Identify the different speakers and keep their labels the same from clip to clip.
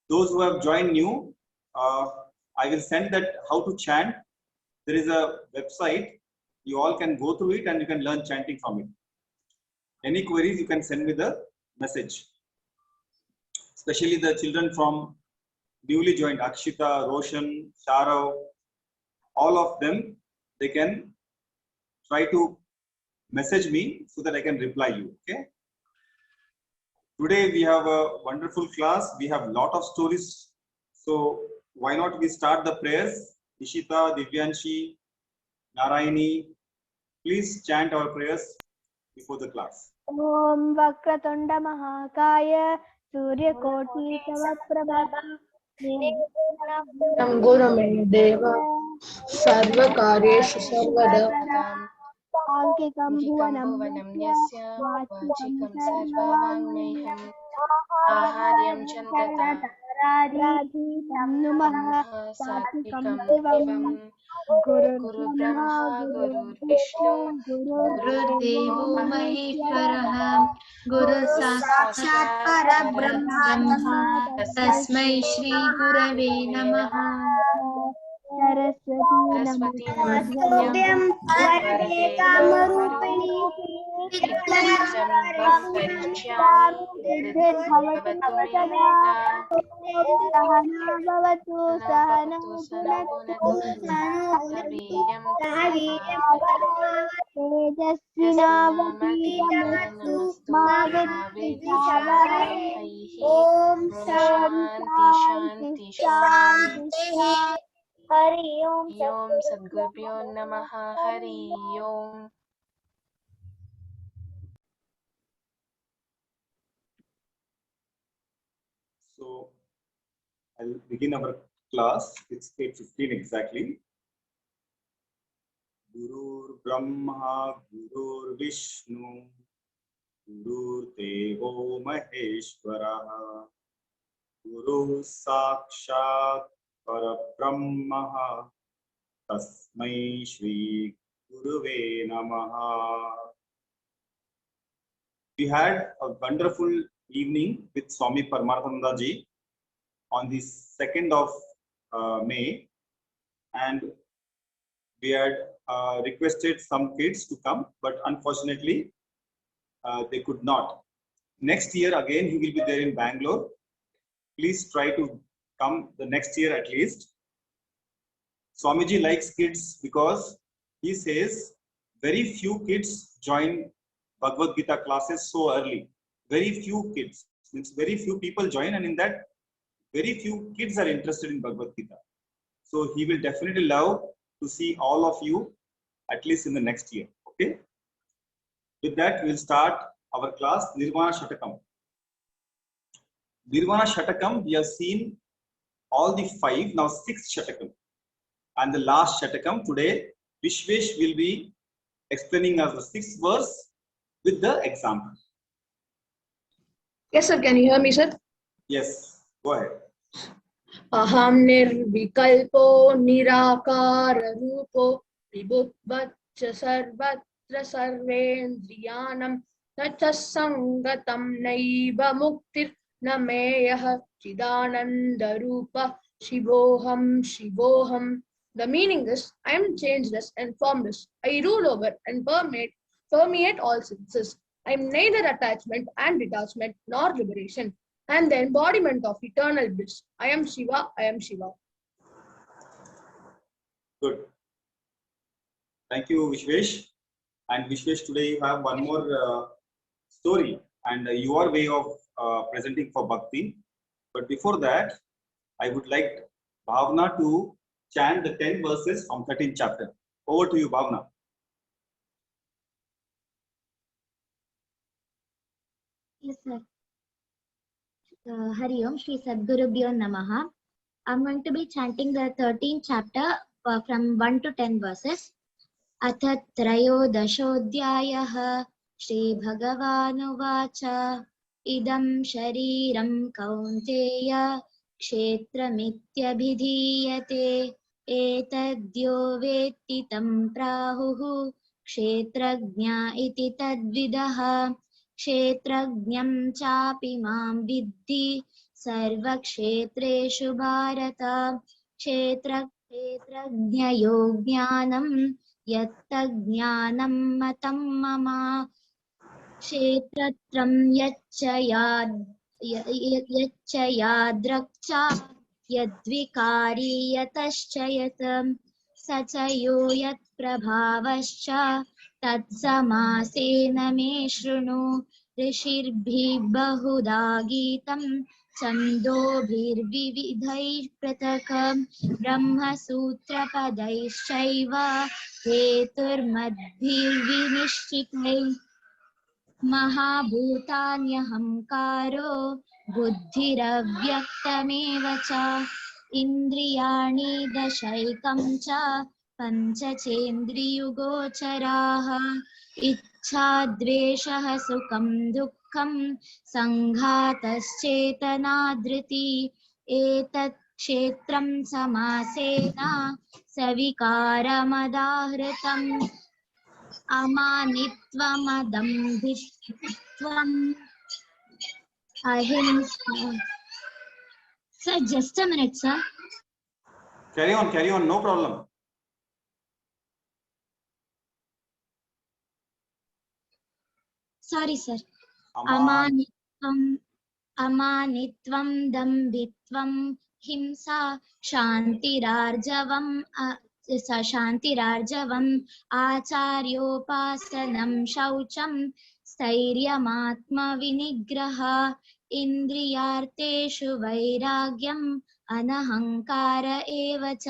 Speaker 1: Those who have joined new, I will send that how to chant. There is a website. You all can go through it and you can learn chanting from it. Any queries you can send me the message. Especially the children from newly joined, Akshita, Roshan, Sharav, all of them, they can try to message me so that I can reply you. Okay. Today we have a wonderful class. We have a lot of stories. So why not we start the prayers? Ishita, Divyanshi, Narayani, please chant our prayers before the class.
Speaker 2: Om Vakratunda Mahakaya Suryakoti Tavaprabha
Speaker 3: Gurame Deva Sarvakaryeshu Sarvada
Speaker 2: Sankikam Bhuvanam
Speaker 4: Yasya Vachikam Sarvavagnayam Hariom Chantata Namaha Satvikam Divam Guru Brahma Guru Vishnu Guru Devo Maheshwaraha Guru Sakshat Parabrahma Tasmai Shri Gurave Namaha Saraswati Namastuvyam Varade Kamarupini Vidyam Vakrituchyami Bhavatu me Yada
Speaker 2: Sahana Bhavatu Sahana
Speaker 4: Punatu Sahaviyam
Speaker 2: Tejasvinavadhinastu Ma Vidvishavarai Om
Speaker 4: Shanti
Speaker 2: Shanti
Speaker 4: Shanti
Speaker 2: Shanti Hariom
Speaker 4: Om Sadgurubhyo Namaha Hari Om.
Speaker 1: So I'll begin our class. It's 8:15 exactly. Gurur Brahma, Gurur Vishnu, Gurur Devo Maheshwara, Guru Sakshat Parabrahma, Tasmai Shri Guruve Namaha. We had a wonderful evening with Swami Paramarthananda ji on the 2nd of May, and we had requested some kids to come, but unfortunately they could not. Next year again he will be there in Bangalore. Please try to come the next year at least. Swamiji likes kids because he says very few kids join Bhagavad Gita classes so early. Very few kids, means very few people join, and in that very few kids are interested in Bhagavad Gita. So he will definitely love to see all of you at least in the next year. Okay. With that, we will start our class Nirvana Shatakam. Nirvana Shatakam, we have seen all the 5, now 6 Shatakam. And the last Shatakam today, Vishwesh will be explaining us the 6th verse with the example.
Speaker 3: Yes, sir. Can you hear me, sir?
Speaker 1: Yes, go ahead.
Speaker 3: Aham nirvikalpo nirakara rupo vibhutvacha sarvatra sarvendriyanam nachasangatam naiva muktir nameyah chidananda rupa shivoham shivoham. The meaning is, I am changeless and formless. I rule over and permeate all senses. I am neither attachment and detachment nor liberation, and the embodiment of eternal bliss. I am Shiva, I am Shiva.
Speaker 1: Good. Thank you, Vishwesh. And Vishwesh, today you have one more story and your way of presenting for Bhakti. But before that, I would like Bhavna to chant the 10 verses from 13th chapter. Over to you, Bhavna.
Speaker 5: Yes, sir. Hariom, Shri Sadgurubhyo Namaha. I'm going to be chanting the 13th chapter from 1 to 10 verses. Atha Trayodashodhyayah Shri Bhagavanuvacha Idam Shariram Kaunteya Kshetramityabhidhiyate Etadyo Vetti Tam Prahuhu Kshetrajna iti Tadvidaha Kshetrajnam chapi mam viddhi सर्वक्षेत्रेषु Bharat क्षेत्रज्ञयो ज्ञानं यत्तज्ज्ञानं मतं मम क्षेत्रत्रं यच्च याद्रक्चा यद्विकारी यतश्च यत् स च यो यत्प्रभावश्च तत्समासेन मे शृणु ऋषिर्भिः बहुधा गीतं छन्दोभिर्विविधैः पृथक् ब्रह्मसूत्रपदैश्चैव हेतुर्मद्भिर्विनिश्चितैः महाभूतान्यहङ्कारो बुद्धिरव्यक्तमेव च इन्द्रियाणि दशैकं च पञ्चचेन्द्रियगोचराः इच्छा द्वेषः सुखं दुःखं सङ्घातश्चेतना धृति एतत् क्षेत्रं समासेन सविकारमदाहृतम् अमानित्वमदम्भित्वम् ahimsa. Sir, just a minute, sir.
Speaker 1: Carry on, no problem.
Speaker 5: Sorry, sir.
Speaker 1: Aman.
Speaker 5: अमानित्वं दम्भित्वं हिंसा शान्तिरार्जवम् आचार्योपासनं शौचं स्थैर्यमात्मविनिग्रह इन्द्रियार्थेषु वैराग्यम् अनहङ्कार एव च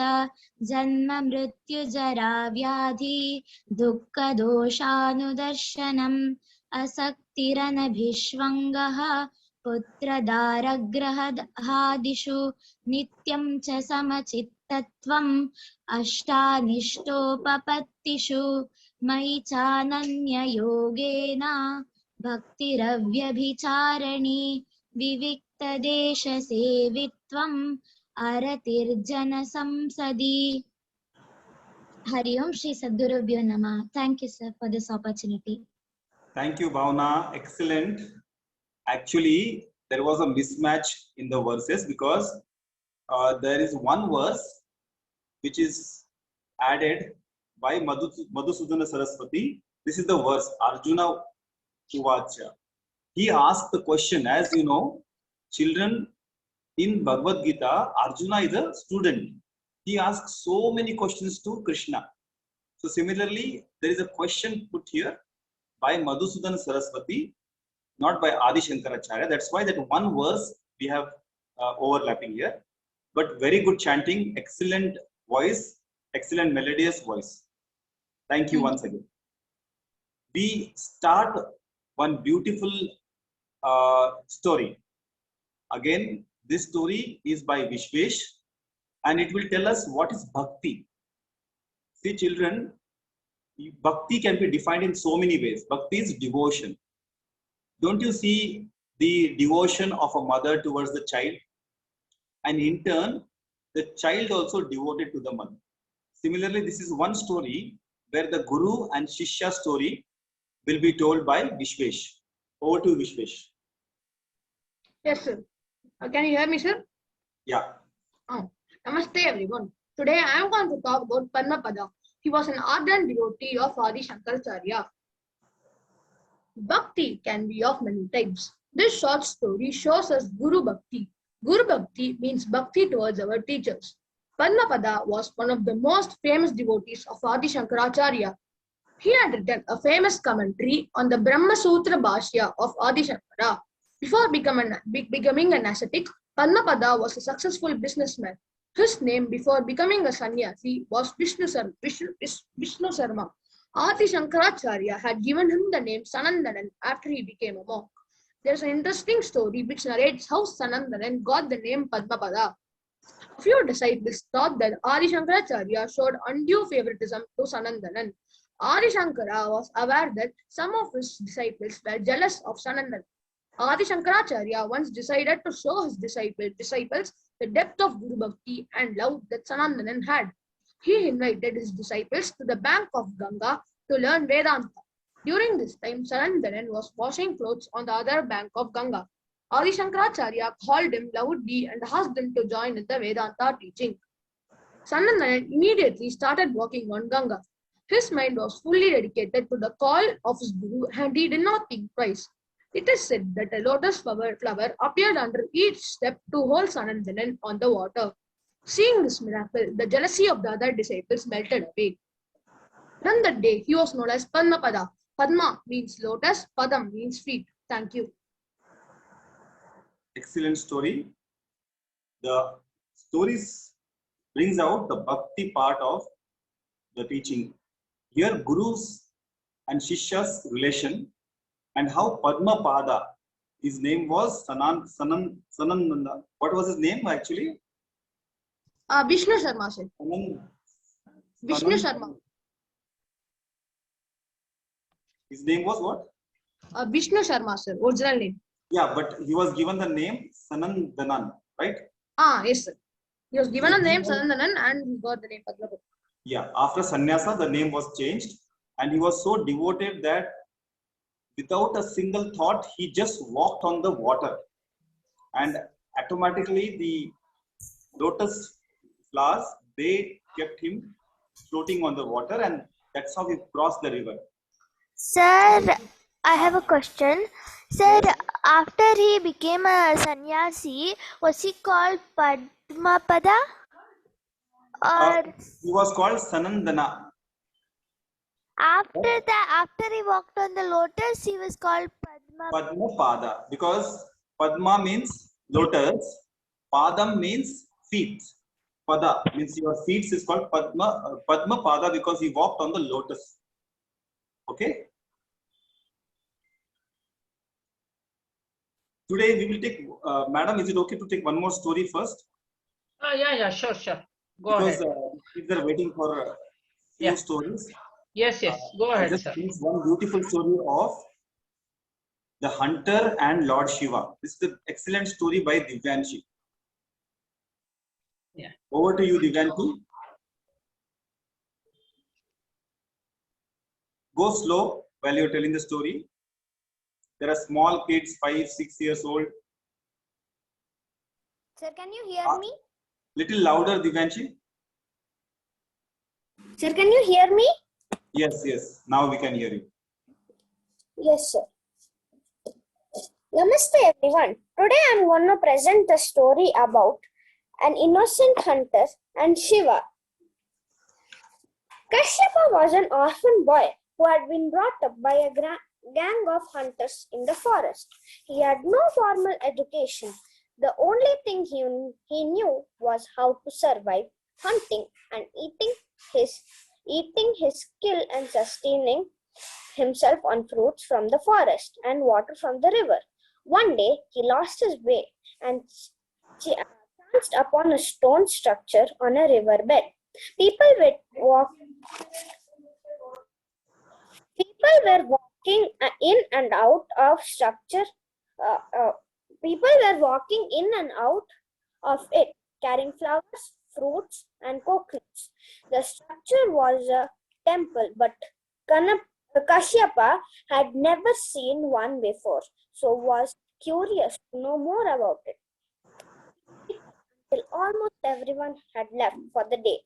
Speaker 5: जन्म मृत्युजरा व्याधि दुःखदोषानुदर्शनम् असक्तिरनभिष्वङ्गः पुत्रदारग्रहादिषु नित्यं च समचित्तत्वम् अष्टानिष्टोपपत्तिषु मयि चानन्ययोगेन भक्तिरव्यभिचारिणी विविक्तदेशसेवित्वम् अरतिर्जनसंसदि. Hariom Shri Sadgurubhyo Namah. Thank you, sir, for this opportunity.
Speaker 1: Thank you, Bhavna. Excellent. Actually, there was a mismatch in the verses because there is one verse which is added by Madhusudana Saraswati. This is the verse Arjuna Uvacha. He asked the question, as you know, children in Bhagavad Gita, Arjuna is a student. He asks so many questions to Krishna. So similarly, there is a question put here by Madhusudana Saraswati, not by Adi Shankaracharya. That's why that one verse we have overlapping here. But very good chanting, excellent voice, excellent melodious voice. Thank you once again. We start one beautiful story. Again, this story is by Vishvesh and it will tell us what is bhakti. See, children, bhakti can be defined in so many ways. Bhakti is devotion. Don't you see the devotion of a mother towards the child? And in turn, the child also devoted to the mother. Similarly, this is one story where the Guru and Shishya story will be told by Vishvesh. Over to Vishvesh.
Speaker 3: Yes, sir. Can you hear me, sir?
Speaker 1: Yeah.
Speaker 3: Namaste, everyone. Today I am going to talk about Padmapada. He was an ardent devotee of Adi Shankaracharya. Bhakti can be of many types. This short story shows us Guru Bhakti. Guru Bhakti means Bhakti towards our teachers. Padmapada was one of the most famous devotees of Adi Shankaracharya. He had written a famous commentary on the Brahma Sutra Bhashya of Adi Shankara. Before becoming an ascetic, Padmapada was a successful businessman. His name before becoming a sannyasi was Vishnu Sarma. Adi Shankaracharya had given him the name Sanandanan after he became a monk. There is an interesting story which narrates how Sanandanan got the name Padmapada. A few disciples thought that Adi Shankaracharya showed undue favoritism to Sanandanan. Adi Shankara was aware that some of his disciples were jealous of Sanandanan. Adi Shankaracharya once decided to show his disciples the depth of Guru Bhakti and love that Sanandanan had. He invited his disciples to the bank of Ganga to learn Vedanta. During this time, Sanandanan was washing clothes on the other bank of Ganga. Adi Shankaracharya called him loudly and asked him to join in the Vedanta teaching. Sanandanan immediately started walking on Ganga. His mind was fully dedicated to the call of his guru and he did not think twice. It is said that a lotus flower appeared under each step to hold Sanandanan on the water. Seeing this miracle, the jealousy of the other disciples melted away. From that day, he was known as Padmapada. Padma means lotus, Padam means feet. Thank you.
Speaker 1: Excellent story. The stories brings out the bhakti part of the teaching. Here, Guru's and Shishya's relation and how Padmapada, his name was Sanananda. What was his name actually?
Speaker 3: Vishnu Sharma sir. Vishnu Sharma.
Speaker 1: His name was what?
Speaker 3: Vishnu Sharma sir, original name.
Speaker 1: Yeah, but he was given the name Sanandanan, right?
Speaker 3: Yes sir. He was given a name Sanandanan and he got the name Padmapada.
Speaker 1: Yeah, after sannyasa, the name was changed and he was so devoted that without a single thought, he just walked on the water and automatically the lotus flowers, they kept him floating on the water and that's how he crossed the river.
Speaker 2: Sir, I have a question. Sir, after he became a sannyasi, was he called Padmapada? Or
Speaker 1: He was called Sanandana.
Speaker 2: after he walked on the lotus, he was called
Speaker 1: Padmapada, because Padma means lotus, Padam means feet. Pada means your feet is called Padmapada because he walked on the lotus. Okay. Today we will take, madam, is it okay to take one more story first?
Speaker 6: Yeah, sure. Go
Speaker 1: Because
Speaker 6: ahead.
Speaker 1: if they're waiting for a few
Speaker 6: Yeah.
Speaker 1: stories.
Speaker 6: Yes, go
Speaker 1: I
Speaker 6: ahead,
Speaker 1: just
Speaker 6: sir.
Speaker 1: finished one beautiful story of the hunter and Lord Shiva. This is an excellent story by Divyanshi.
Speaker 6: Yeah.
Speaker 1: Over to you, Divyanshi. Go slow while you're telling the story. There are small kids, 5-6 years old.
Speaker 2: Sir, can you hear me?
Speaker 1: Little louder, Divyanshi.
Speaker 2: Sir, can you hear me?
Speaker 1: Yes. Now we can hear you.
Speaker 2: Yes, sir. Namaste, everyone. Today I'm going to present the story about an innocent hunter and Shiva. Kashyapa was an orphan boy who had been brought up by a gang of hunters in the forest. He had no formal education. The only thing he knew was how to survive hunting and eating his skill and sustaining himself on fruits from the forest and water from the river. One day he lost his way and chanced upon a stone structure on a riverbed. People were walking in and out of structure. People were walking in and out of it, carrying flowers, fruits, and coconuts. The structure was a temple, but Kashyapa had never seen one before, so was curious to know more about it. Till almost everyone had left for the day.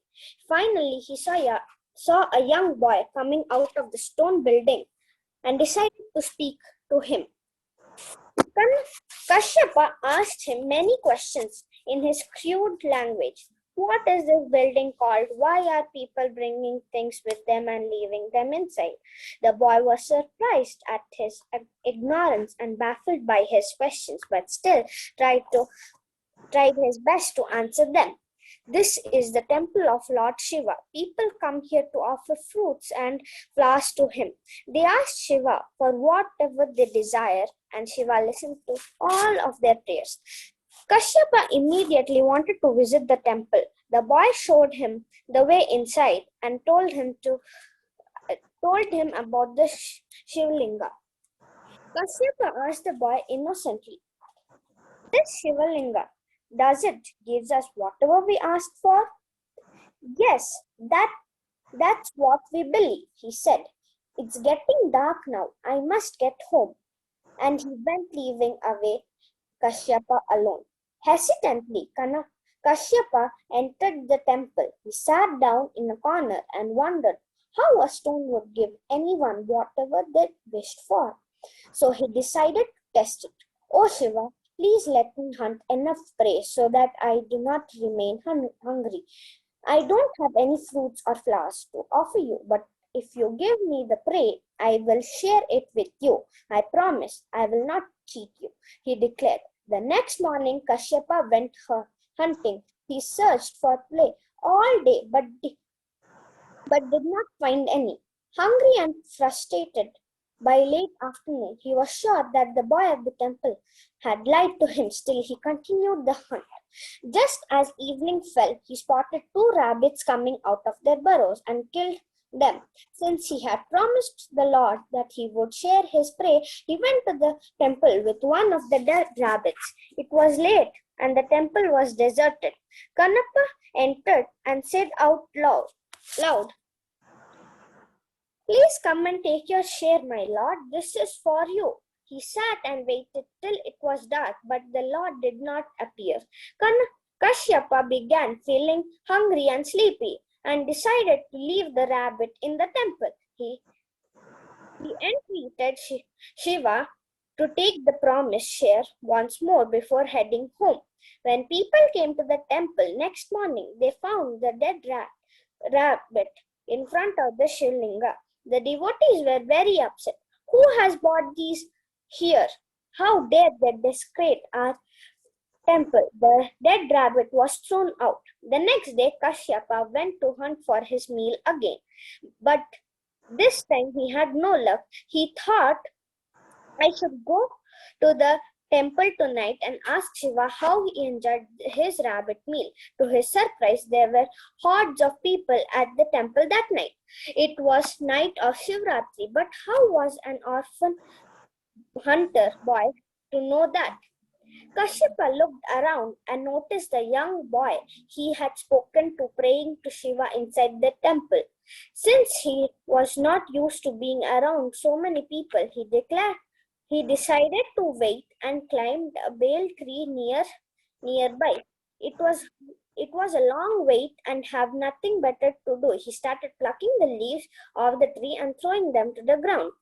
Speaker 2: Finally, he saw a young boy coming out of the stone building and decided to speak to him. Kashyapa asked him many questions in his crude language. What is this building called? Why are people bringing things with them and leaving them inside? The boy was surprised at his ignorance and baffled by his questions, but still tried his best to answer them. This is the temple of Lord Shiva. People come here to offer fruits and flowers to him. They ask Shiva for whatever they desire, and Shiva listened to all of their prayers. Kashyapa immediately wanted to visit the temple. The boy showed him the way inside and told him about the Shivlinga. Kashyapa asked the boy innocently, "This Shivalinga, does it give us whatever we ask for?" "Yes, that's what we believe," he said. "It's getting dark now. I must get home." And he went leaving away Kashyapa alone. Hesitantly, Kashyapa entered the temple. He sat down in a corner and wondered how a stone would give anyone whatever they wished for. So he decided to test it. Oh Shiva, please let me hunt enough prey so that I do not remain hungry. I don't have any fruits or flowers to offer you, but if you give me the prey, I will share it with you. I promise I will not cheat you, he declared. The next morning, Kashyapa went hunting. He searched for prey all day, but did not find any. Hungry and frustrated, by late afternoon, he was sure that the boy of the temple had lied to him. Still, he continued the hunt. Just as evening fell, he spotted two rabbits coming out of their burrows and killed them. Since he had promised the Lord that he would share his prey, he went to the temple with one of the dead rabbits. It was late and the temple was deserted. Kanappa entered and said out loud, "Please come and take your share, my lord. This is for you." He sat and waited till it was dark, but the lord did not appear. Kashyapa began feeling hungry and sleepy and decided to leave the rabbit in the temple. He entreated Shiva to take the promised share once more before heading home. When people came to the temple next morning, they found the dead rabbit in front of the Shivlinga. The devotees were very upset. Who has brought these here? How dare they desecrate our temple? The dead rabbit was thrown out. The next day, Kashyapa went to hunt for his meal again. But this time he had no luck. He thought, I should go to the temple tonight and ask Shiva how he enjoyed his rabbit meal. To his surprise, there were hordes of people at the temple that night. It was night of Shivratri, but how was an orphan hunter boy to know that? Kashyapa looked around and noticed the young boy he had spoken to praying to Shiva inside the temple. Since he was not used to being around so many people, he decided to wait and climbed a bale tree nearby. It was a long wait and have nothing better to do. He started plucking the leaves of the tree and throwing them to the ground.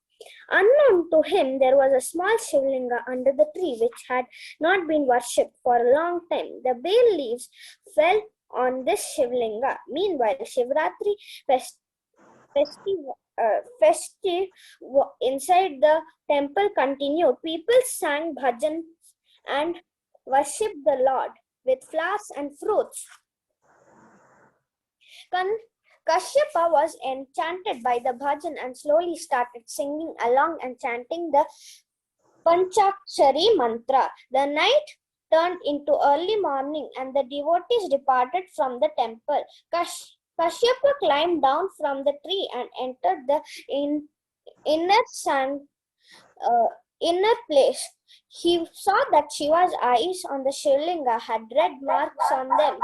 Speaker 2: Unknown to him, there was a small Shivlinga under the tree which had not been worshipped for a long time. The bale leaves fell on this Shivlinga. Meanwhile, Shivratri festive inside the temple continued. People sang bhajans and worshipped the Lord with flowers and fruits. Kashyapa was enchanted by the bhajan and slowly started singing along and chanting the Panchakshari mantra. The night turned into early morning and the devotees departed from the temple. Kashyapa climbed down from the tree and entered the inner place. He saw that Shiva's eyes on the Shivlinga had red marks on them.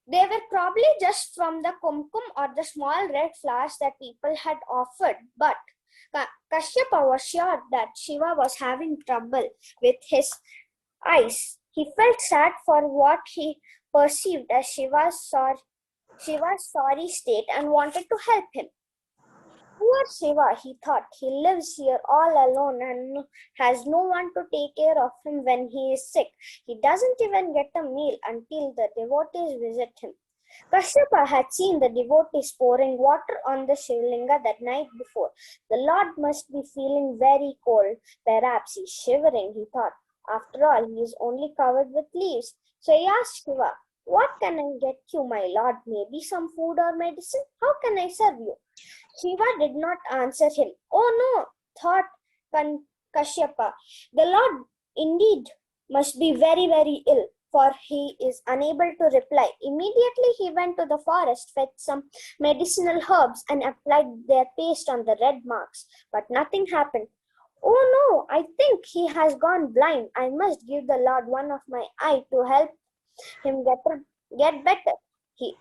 Speaker 2: They were probably just from the kumkum or the small red flowers that people had offered, but Kashyapa was sure that Shiva was having trouble with his eyes. He felt sad for what he perceived as Shiva's sorry state and wanted to help him. Poor Shiva, he thought, he lives here all alone and has no one to take care of him when he is sick. He doesn't even get a meal until the devotees visit him. Kashyapa had seen the devotees pouring water on the Shivlinga that night before. The Lord must be feeling very cold. Perhaps he's shivering, he thought. After all, he is only covered with leaves. So he asked Shiva, "What can I get you, my Lord? Maybe some food or medicine? How can I serve you?" Shiva did not answer him. Oh no, thought Kashyapa. The Lord indeed must be very, very ill, for he is unable to reply. Immediately he went to the forest, fetched some medicinal herbs and applied their paste on the red marks. But nothing happened. Oh no, I think he has gone blind. I must give the Lord one of my eye to help him get better.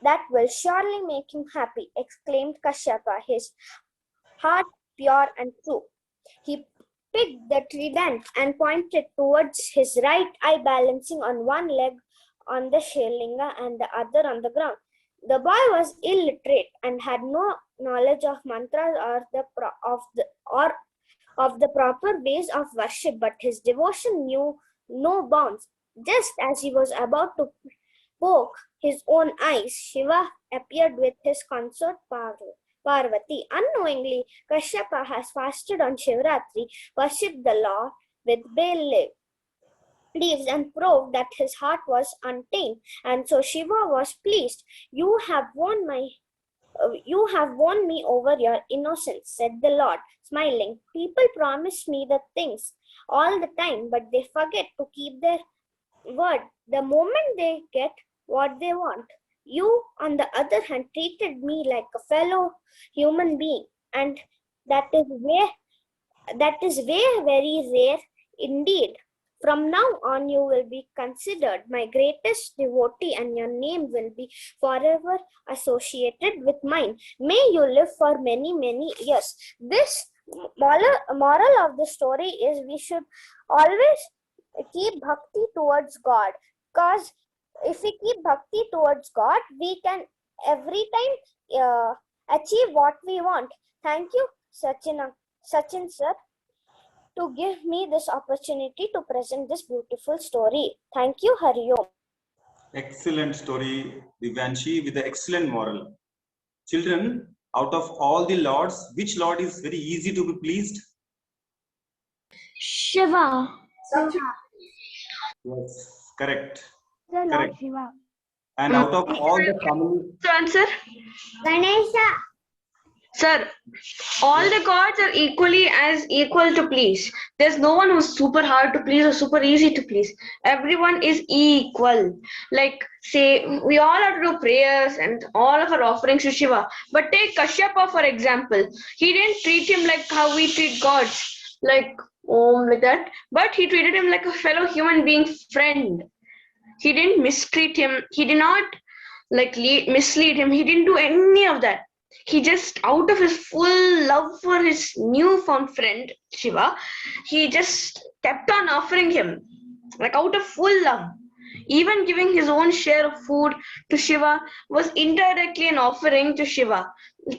Speaker 2: That will surely make him happy, exclaimed Kashyapa, his heart pure and true. He picked the trident and pointed towards his right eye, balancing on one leg on the Shailinga and the other on the ground. The boy was illiterate and had no knowledge of mantras of the proper ways of worship, but his devotion knew no bounds. Just as he was about to poke his own eyes, Shiva appeared with his consort Parvati. Unknowingly, Kashyapa has fasted on Shivratri, worshipped the Lord with bay leaves, and proved that his heart was untamed. And so Shiva was pleased. You have won me over your innocence, said the Lord, smiling. People promise me the things all the time, but they forget to keep their word the moment they get what they want. You, on the other hand, treated me like a fellow human being, and that is very rare indeed. From now on, you will be considered my greatest devotee, and your name will be forever associated with mine. May you live for many, many years. This moral of the story is we should always keep bhakti towards God, because if we keep bhakti towards God, we can every time achieve what we want. Thank you, Sachin sir, to give me this opportunity to present this beautiful story. Thank you, hariom.
Speaker 1: Excellent story, Divyanshi, with the excellent moral. Children, out of all the lords, which lord is very easy to be pleased?
Speaker 5: Shiva.
Speaker 1: Yes, correct.
Speaker 5: The Lord
Speaker 1: Correct.
Speaker 5: Shiva.
Speaker 1: And out of all the families,
Speaker 3: Answer.
Speaker 5: Ganesha.
Speaker 3: Sir, all the gods are equal to please. There's no one who's super hard to please or super easy to please. Everyone is equal. Like, say, we all have to do prayers and all of our offerings to Shiva. But take Kashyapa, for example. He didn't treat him like how we treat gods, like that. But he treated him like a fellow human being friend. He didn't mistreat him. He did not mislead him. He didn't do any of that. He just, out of his full love for his newfound friend Shiva, he just kept on offering him, like out of full love. Even giving his own share of food to Shiva was indirectly an offering to Shiva,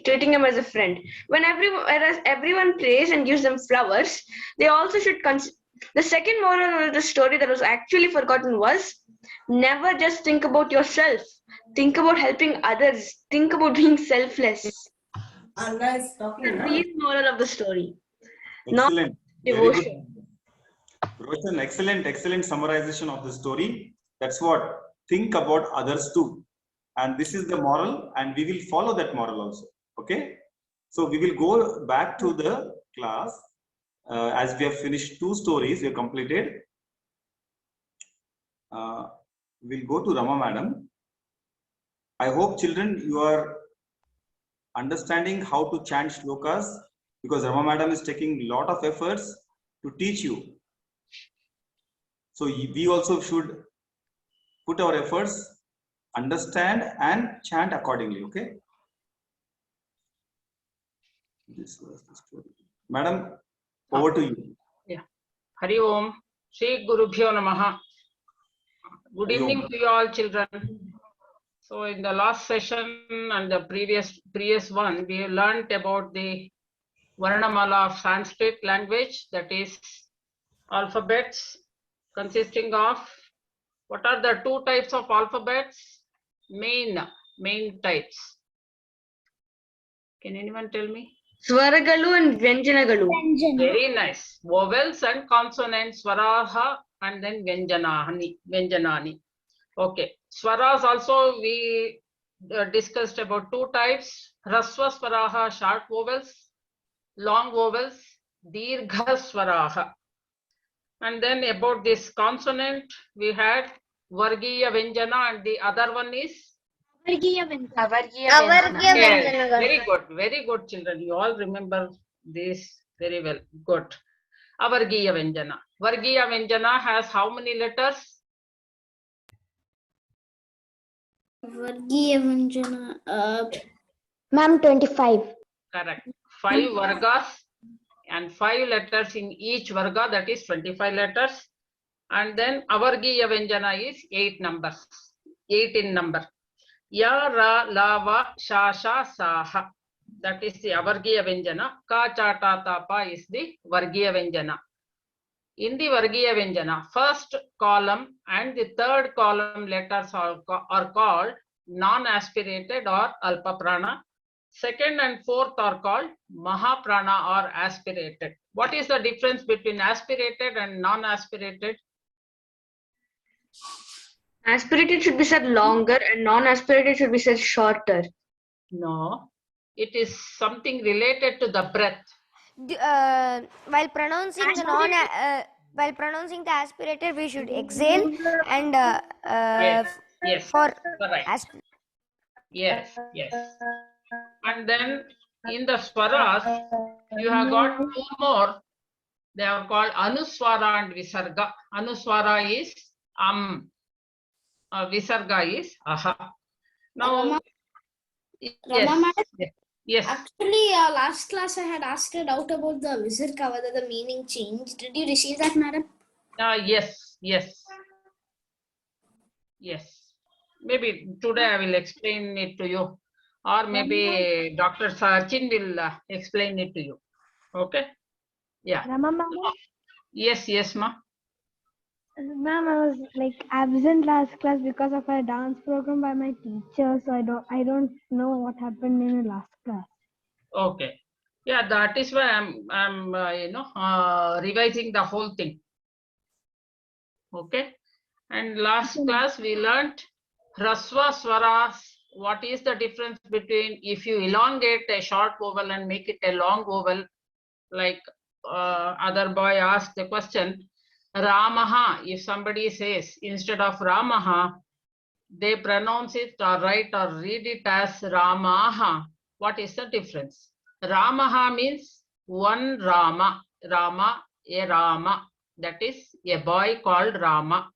Speaker 3: treating him as a friend. Whereas everyone prays and gives them flowers, they also should the second moral of the story that was actually forgotten was never just think about yourself. Think about helping others. Think about being selfless. The real moral of the story.
Speaker 1: excellent. Very good.
Speaker 3: Devotion.
Speaker 1: Roshan, excellent summarization of the story. That's what. Think about others too. And this is the moral, and we will follow that moral also. Okay? So we will go back to the class. As we have finished 2 stories, we have completed. We'll go to Rama Madam. I hope children, you are understanding how to chant shlokas, because Rama Madam is taking a lot of efforts to teach you. So we also should put our efforts, understand and chant accordingly. Okay. This was the story. Madam, over to you.
Speaker 6: Yeah. Hariom. Shri Gurubhyo Namaha. Good evening to you all, children. So in the last session and the previous one, we learned about the Varnamala of Sanskrit language, that is alphabets consisting of, what are the 2 types of alphabets? Main types. Can anyone tell me?
Speaker 3: Swaragalu and Vyanjanagalu.
Speaker 6: Very nice. Vowels and consonants, swaraha and then vyanjanani. Okay. Swaras also we discussed about 2 types. Rasva swaraha, short vowels, long vowels, dirgha swaraha. And then about this consonant, we had Vargiya Vyanjana, and the other one is
Speaker 4: Avargiya
Speaker 6: Yes, very good, children. You all remember this very well. Good. Avargiya Vyanjana. Vargiya Vyanjana has how many letters?
Speaker 4: Vargiya Vyanjana.
Speaker 5: Ma'am, 25.
Speaker 6: Correct. 5 vargas and 5 letters in each varga, that is 25 letters. And then avargiya vyanjana is 8 numbers, 8 in number. Ya, ra, la, va, sha, sha, sa, ha. That is the avargiya vyanjana. Ka, cha, ta, ta, pa is the vargiya vyanjana. In the vargiya vyanjana, first column and the third column letters are called non-aspirated or alpa prana. Second and fourth are called mahaprana or aspirated. What is the difference between aspirated and non-aspirated?
Speaker 7: Aspirated should be said longer and non-aspirated should be said shorter.
Speaker 6: No, it is something related to the breath.
Speaker 8: While pronouncing the while pronouncing the aspirated, we should exhale and
Speaker 6: Yes,
Speaker 8: for
Speaker 6: correct. Yes. And then in the swaras, you have got 2 more. They are called anuswara and visarga. Anuswara is visarga is aha. Now, yes.
Speaker 4: Actually, last class I had asked a doubt about the visarga, whether the meaning changed. Did you receive that, madam?
Speaker 6: Yes. Maybe today I will explain it to you, or maybe Dr. Sachin will explain it to you. Okay? Yeah.
Speaker 9: Rama ma'am?
Speaker 6: Yes, ma.
Speaker 9: Ma'am, I was like absent last class because of a dance program by my teacher, so I don't know what happened in the last class.
Speaker 6: Okay. Yeah, that is why I'm revising the whole thing. Okay. And last class we learned Hraswa Swaras. What is the difference between if you elongate a short vowel and make it a long vowel, like other boy asked the question, Ramaha, if somebody says instead of Ramaha, they pronounce it or write or read it as Ramaha. What is the difference? Ramaha means one Rama, a Rama, that is a boy called Rama.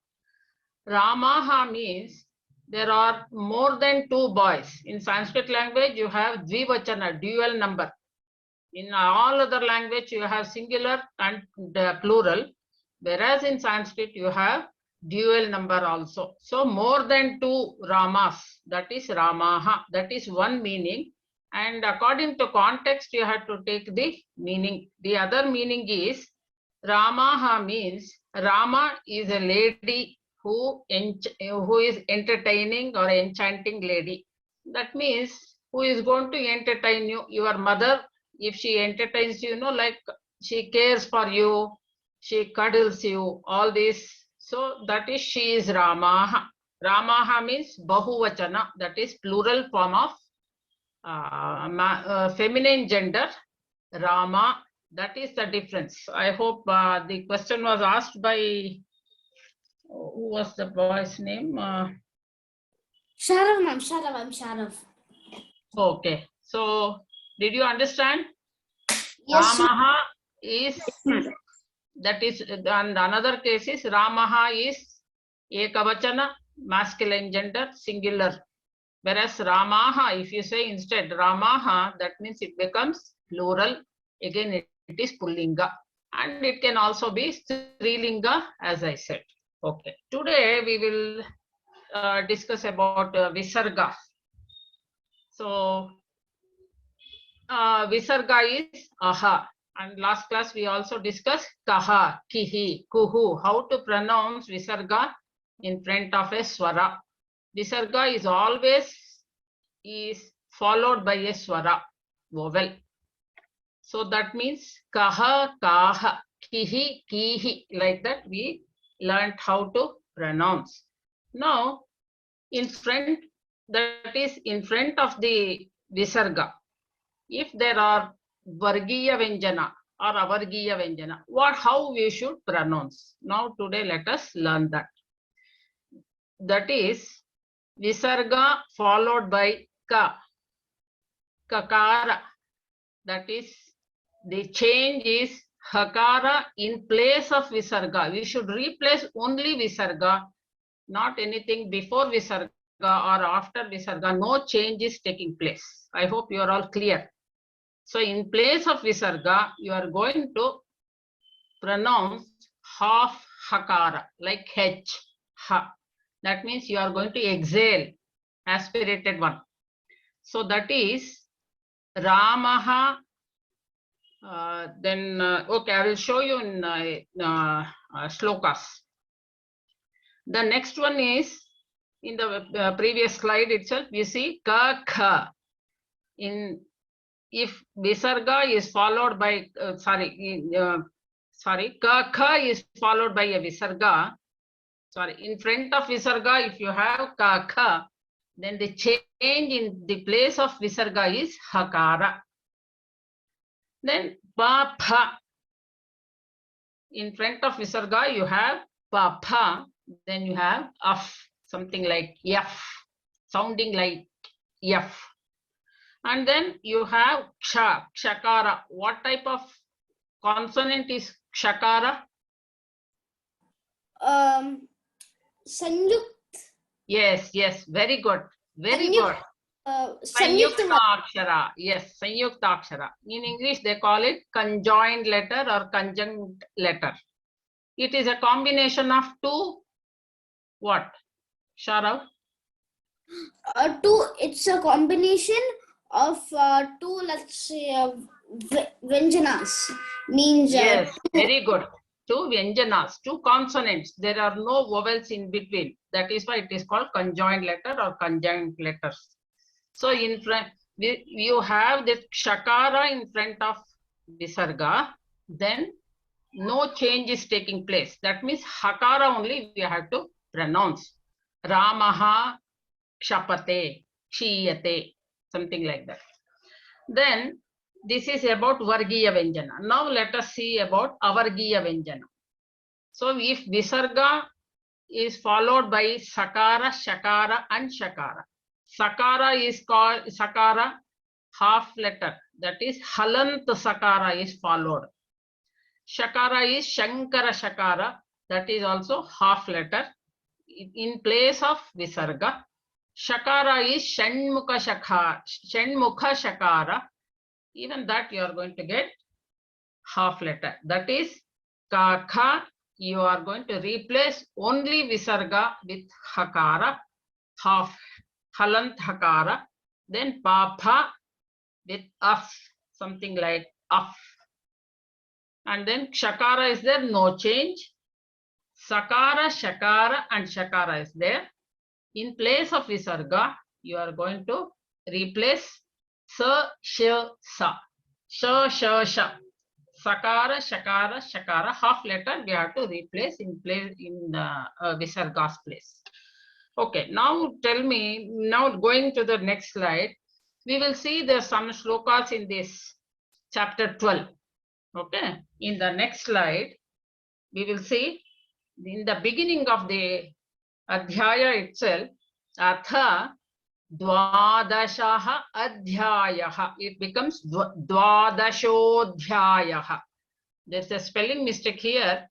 Speaker 6: Ramaha means there are more than 2 boys. In Sanskrit language, you have dvivachana, dual number. In all other language, you have singular and plural. Whereas in Sanskrit, you have dual number also. So more than 2 Ramas, that is Ramaha, that is one meaning. And according to context, you have to take the meaning. The other meaning is Ramaha means Rama is a lady who is entertaining or enchanting lady. That means who is going to entertain you? Your mother, if she entertains you, like she cares for you, she cuddles you, all this. So that is she is Ramaha. Ramaha means Bahuvachana, that is plural form of feminine gender, Rama. That is the difference. I hope the question was asked by, who was the boy's name?
Speaker 4: Sharav, ma'am. Sharav.
Speaker 6: Okay. So did you understand?
Speaker 4: Yes,
Speaker 6: Ramaha is, that is, and another case is Ramaha is Ekavachana, masculine gender, singular. Whereas Ramaha, if you say instead Ramaha, that means it becomes plural. Again, it is Pullinga. And it can also be Strilinga, as I said. Okay. Today we will discuss about Visarga. So, Visarga is aha. And last class we also discussed kaha, kihi, kuhu, how to pronounce Visarga in front of a swara. Visarga is always followed by a swara, vowel. So that means kaha, kaha, kihi, kihi, like that we learned how to pronounce. Now, in front, that is in front of the Visarga, if there are Vargiya Vyanjana or Avargiya Vyanjana, how we should pronounce. Now today let us learn that. That is Visarga followed by ka, kakara. That is, the change is hakara in place of Visarga. We should replace only Visarga, not anything before Visarga. or after Visarga, no change is taking place. I hope you are all clear. So in place of Visarga, you are going to pronounce half Hakara, like H, Ha. That means you are going to exhale, aspirated one. So that is Ramaha. Okay, I will show you in shlokas. The next one is in the previous slide itself. You see ka kha. If visarga is followed by ka kha is followed by a visarga. In front of visarga, if you have ka kha, then the change in the place of visarga is hakara. Then pa pha. In front of visarga, you have pa pha. Then you have af, something like yaf, sounding like yaf. And then you have ksha, kshakara. What type of consonant is kshakara?
Speaker 4: Sanyukt.
Speaker 6: Yes, very good. Very
Speaker 4: Sanyuk-
Speaker 6: good.
Speaker 4: Sanyukta.
Speaker 6: Akshara. Yes, Sanyukta Akshara. In English, they call it conjoined letter or conjunct letter. It is a combination of two, what? Sharav?
Speaker 4: It's a combination of two, let's say, vyanjanas. Means
Speaker 6: Yes, very good. Two vyanjanas, two consonants. There are no vowels in between. That is why it is called conjoined letter or conjunct letters. So in front, you have this shakara in front of visarga, then no change is taking place. That means hakara only we have to pronounce. Ramaha kshapate, kshiyate, something like that. Then this is about Vargiya Vyanjana. Now let us see about Avargiya Vyanjana. So if Visarga is followed by Sakara, Shakara and Shakara. Sakara is called Sakara, half letter. That is Halant Sakara is followed. Shakara is Shankara Shakara. That is also half letter. In place of Visarga. Shakara is Shanmukha Shakara. Even that you are going to get half letter. That is Kakha. You are going to replace only Visarga with Hakara, half Halant Hakara. Then Papa with Af, something like Af. And then Shakara is there, no change. Sakara, Shakara and Shakara is there. In place of Visarga, you are going to replace Sa, Sha, Sa. Sha, Sha, Sha. Sakara, Shakara, Shakara, half letter we have to replace in Visarga's place. Okay, now tell me, now going to the next slide, we will see there are some shlokas in this chapter 12. Okay, in the next slide, we will see in the beginning of the adhyaya itself, atha dvadashaha adhyayaha. It becomes dvadashodhyayaha. There's a spelling mistake here.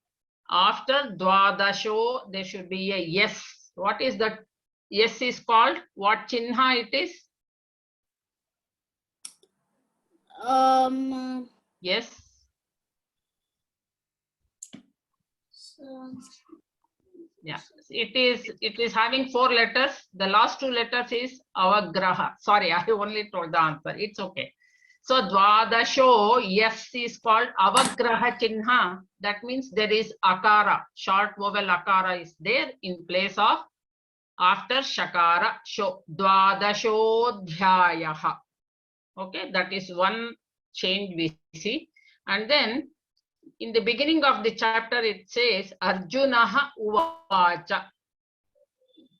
Speaker 6: After dvadasho, there should be a yes. What is that? Yes is called? What chinha it is? Yes. Yeah, it is having 4 letters. The last 2 letters is avagraha. Sorry, I only told the answer. It's okay. So dvadasho, yes, is called avagraha chinha. That means there is akara, short vowel akara is there in place of after shakara. Sho, dvadashodhyayaha. Okay, that is one change we see. And then in the beginning of the chapter, it says Arjunaha Uvacha.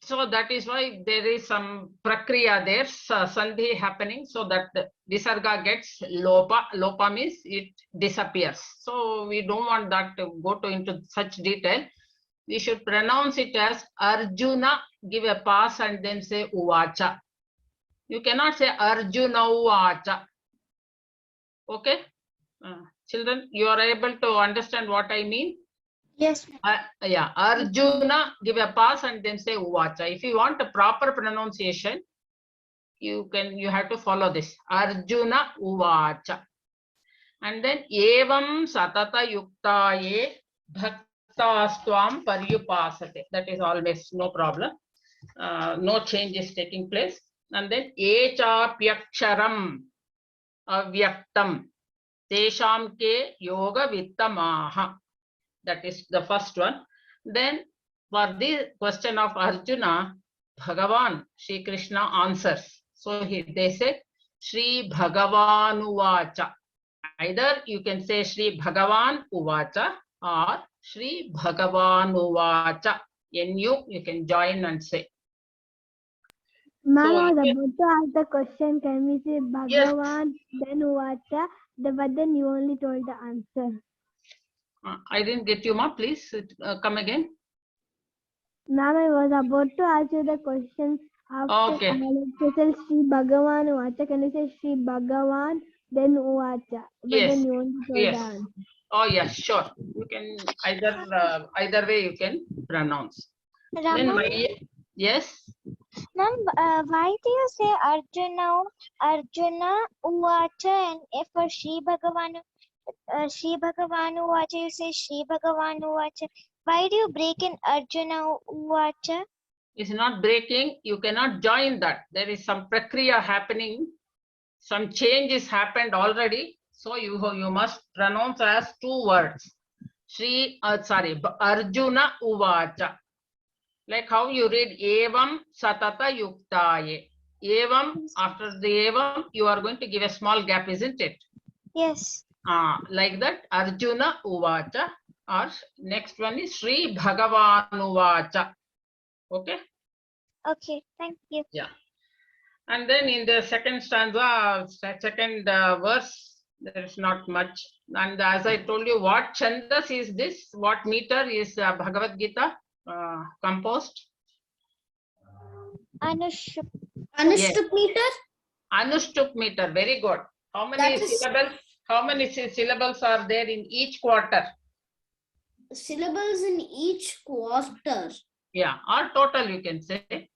Speaker 6: So that is why there is some prakriya there, sandhi happening, so that the visarga gets lopa. Lopa means it disappears. So we don't want that to go into such detail. We should pronounce it as Arjuna, give a pass and then say Uvacha. You cannot say Arjuna Uvacha. Okay? Children, you are able to understand what I mean?
Speaker 5: Yes.
Speaker 6: Yeah, Arjuna, give a pass and then say Uvacha. If you want a proper pronunciation, you have to follow this. Arjuna Uvacha. And then Evam Satata Yuktaye Bhaktastvam Paryupasate. That is always no problem. No change is taking place. And then Echa Pyaksharam Avyaktam Tesham Ke Yoga Vittamaha. That is the first one. Then for the question of Arjuna, Bhagavan, Sri Krishna answers. So they say Sri Bhagavan Uvacha. Either you can say Sri Bhagavan Uvacha or Sri Bhagavan Uvacha. NU you can join and say.
Speaker 9: Ma'am,
Speaker 6: So,
Speaker 9: I was about to ask the question. Can we say
Speaker 6: yes.
Speaker 9: Bhagavan, then Uvacha, but then you only told the answer.
Speaker 6: I didn't get you, ma. Please come again.
Speaker 9: Ma'am, I was about to ask you the question. After
Speaker 6: Okay.
Speaker 9: to say Sri Bhagavan Uvacha, can you say Sri Bhagavan, then Uvacha? But
Speaker 6: Yes.
Speaker 9: then you only told
Speaker 6: Yes.
Speaker 9: the answer.
Speaker 6: Oh yes, sure. You can either way you can pronounce. Then
Speaker 5: Rama,
Speaker 6: yes.
Speaker 5: ma'am, why do you say Arjuna Uvacha, and for Sri Bhagavan Uvacha, you say Sri Bhagavan Uvacha. Why do you break in Arjuna Uvacha?
Speaker 6: It's not breaking. You cannot join that. There is some prakriya happening. Some changes happened already. So you must pronounce as two words. Arjuna Uvacha. Like how you read Evam Satata Yuktaye. Evam, after the Evam, you are going to give a small gap, isn't it?
Speaker 5: Yes.
Speaker 6: Like that, Arjuna Uvacha, or next one is Sri Bhagavan Uvacha. Okay?
Speaker 5: Okay, thank you.
Speaker 6: Yeah. And then in the second stanza, second verse, there is not much. And as I told you, what chandas is this? What meter is Bhagavad Gita composed?
Speaker 5: Anushrup.
Speaker 4: Anushtup meter?
Speaker 6: Anushtup meter, very good. How many
Speaker 4: That is-
Speaker 6: syllables? How many syllables are there in each quarter?
Speaker 4: Syllables in each quarter.
Speaker 6: Yeah, or total you can say.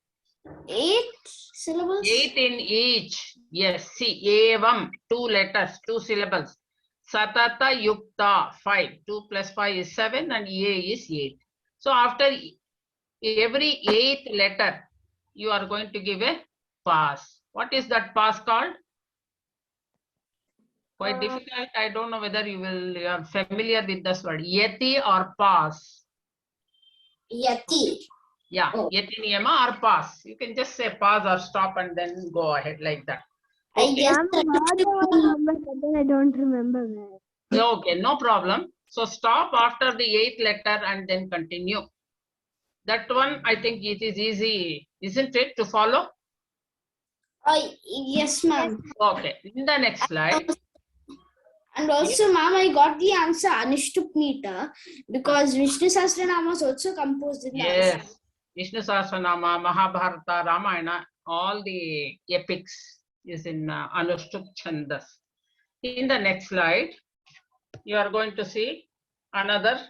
Speaker 4: 8 syllables?
Speaker 6: 8 in each. Yes, see, Evam, 2 letters, 2 syllables. Satata Yukta, 5. 2 plus 5 is 7 and A is 8. So after every 8th letter, you are going to give a pass. What is that pass called? Quite difficult. I don't know whether you are familiar with this word. Yeti or pass?
Speaker 4: Yati.
Speaker 6: Yeah,
Speaker 4: Oh.
Speaker 6: Yeti niyama or pass. You can just say pause or stop and then go ahead like that.
Speaker 4: I
Speaker 6: Okay.
Speaker 4: guess
Speaker 9: Ma'am, I remember, but then I don't remember where.
Speaker 6: Okay, no problem. So stop after the 8th letter and then continue. That one, I think it is easy, isn't it, to follow?
Speaker 4: Yes, ma'am.
Speaker 6: Okay, in the next slide.
Speaker 4: And also, ma'am, I got the answer Anushtup meter because Vishnu Sahasranama was also composed in the answer.
Speaker 6: Yes, Vishnu Sahasranama, Mahabharata, Ramayana, all the epics is in Anushtup Chandas. In the next slide, you are going to see another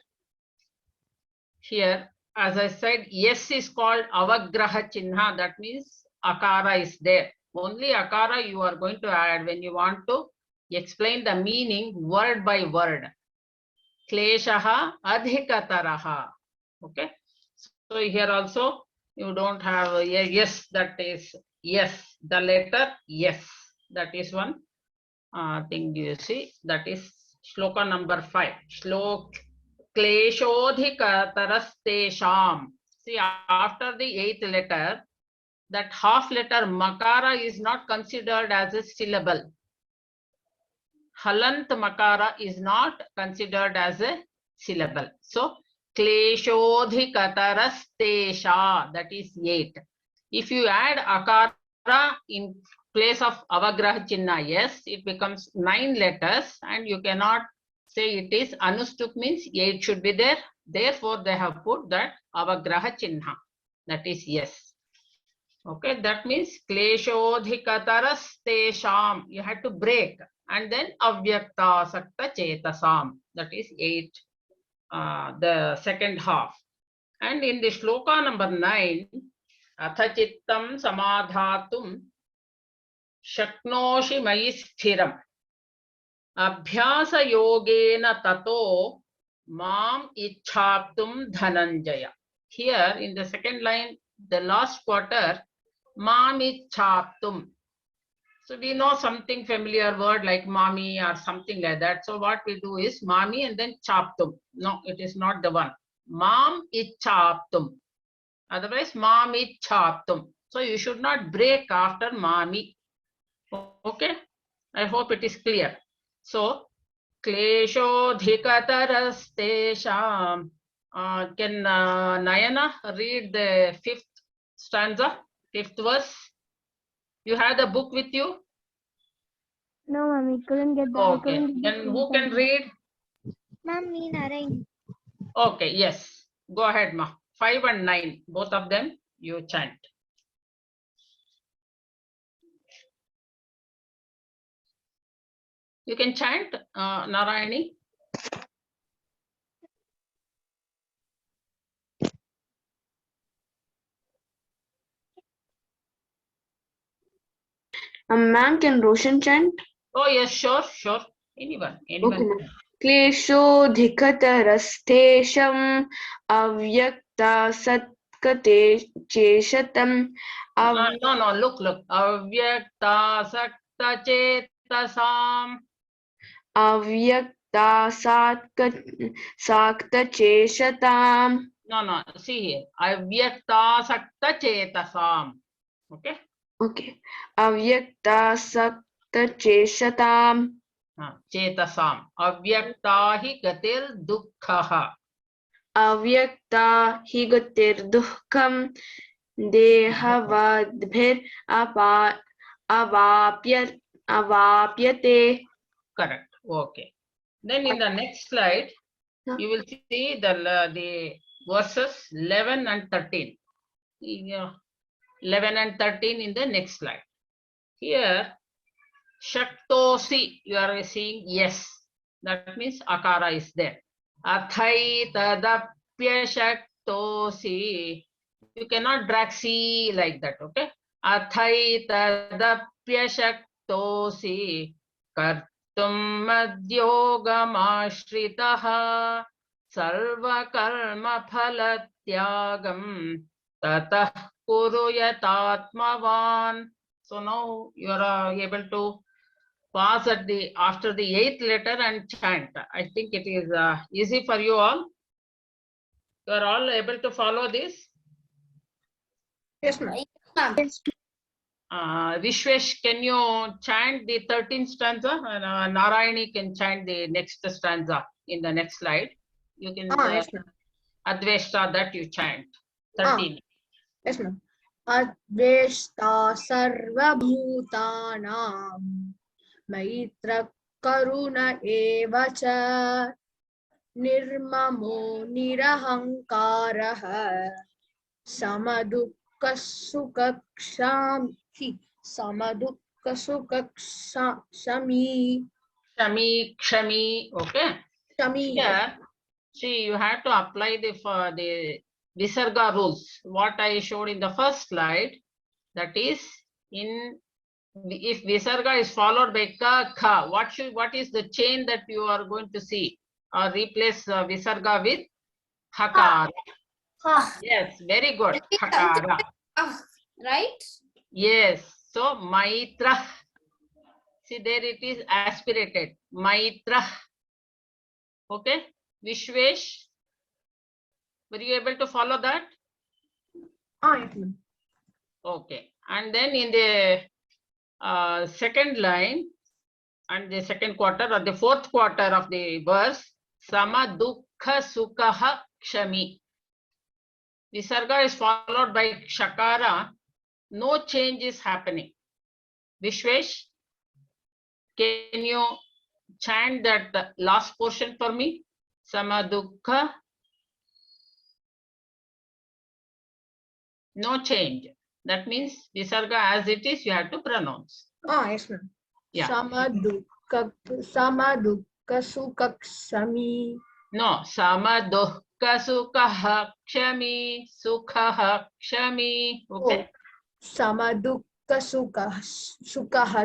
Speaker 6: here. As I said, yes is called Avagraha Chinha. That means Akara is there. Only Akara you are going to add when you want to explain the meaning word by word. Kleshaha Adhikataraha. Okay. So here also you don't have a yes, that is yes. The letter yes. That is one thing you see. That is shloka number 5. Shlok Kleshodhikatarastesham. See, after the 8th letter, that half letter makara is not considered as a syllable. Halant makara is not considered as a syllable. So, Kleshodhikatarastesha, that is 8. If you add akara in place of avagraha chinna, yes, it becomes 9 letters and you cannot say it is Anushtup means 8 should be there. Therefore, they have put that avagraha chinha. That is yes. Okay, that means kleshodhikatarastesham. You had to break and then avyakta sakta chetasam. That is 8 the second half. And in the shloka number 9, Atha chittam samadhatum shaknoshi mayi sthiram abhyasa yogena tato mam ichhaptum dhananjaya. Here in the second line, the last quarter, mam ichhaptum. So we know something familiar word like mami or something like that. So what we do is mami and then chaptum. No, it is not the one. Mam ichhaptum. Otherwise, mam ichhaptum. So you should not break after mami. Okay? I hope it is clear. So, kleshodhikatarastesham. Can Nayana read the 5th stanza, 5th verse? You have the book with you?
Speaker 9: No, ma'am, we couldn't get that.
Speaker 6: Okay. And who can read?
Speaker 5: Ma'am, me Narayan.
Speaker 6: Okay, yes. Go ahead, Ma. 5 and 9, both of them, you chant. You can chant, Narayani.
Speaker 7: Ma'am, can Roshan chant?
Speaker 6: Oh, yes, sure, sure. Anyone.
Speaker 7: Okay, ma'am. क्लेशोऽधिकतरस्तेषम् अव्यक्ता सत्कते चेशतम्
Speaker 6: No, look. Avyakta sakta chetasam.
Speaker 7: अव्यक्ता साक्त चेशताम्.
Speaker 6: No, see here. Avyakta sakta chetasam. Okay?
Speaker 7: Okay. अव्यक्ता सक्त चेशताम्.
Speaker 6: Chetasam. Avyakta hi gatir dukkha.
Speaker 7: अव्यक्ता हि गतिर्दुःखम् देहवद्भिर् अवाप्यते.
Speaker 6: Correct. Okay. Then in the next slide, you will see the verses 11 and 13. 11 and 13 in the next slide. Here, Shaktosi, you are seeing yes. That means Akara is there. Athai tadapya Shaktosi. You cannot drag C like that, okay? Athai tadapya Shaktosi. Kartum madhyogam sarva karma phalatyagam tatah kuru yatatmavan. So now you are able to pause at after the 8th letter and chant. I think it is easy for you all. You are all able to follow this?
Speaker 3: Yes, ma'am.
Speaker 6: Vishwesh, can you chant the 13th stanza? And Narayani can chant the next stanza in the next slide. You can
Speaker 3: Yes, ma'am.
Speaker 6: Adveshta that you chant. 13.
Speaker 3: Yes, ma'am. Adveshta sarvabhutanam maitra karuna evacha nirmamo nirahankaraha samadukasukakshami
Speaker 6: Kshami. Okay.
Speaker 3: Shami.
Speaker 6: Here, see, you have to apply the Visarga rules. What I showed in the first slide, that is, if Visarga is followed by Ka, Kha, what is the chain that you are going to see? Or replace Visarga with Hakara. Yes, very good. Hakara.
Speaker 4: Right?
Speaker 6: Yes. So, Maitra. See, there it is aspirated. Maitra. Okay. Vishwesh, were you able to follow that?
Speaker 3: Yes, ma'am.
Speaker 6: Okay. And then in the second line and the second quarter or the 4th quarter of the verse, Sama Dukkha Sukha Kshami. Visarga is followed by Shakara. No change is happening. Vishwesh, can you chant that last portion for me? Sama Dukkha. No change. That means Visarga as it is, you have to pronounce.
Speaker 3: Yes, ma'am.
Speaker 6: Yeah.
Speaker 3: Samadukka sukakshami.
Speaker 6: No, sama dukkha sukha kshami, sukha kshami. Okay.
Speaker 3: Samadukka sukha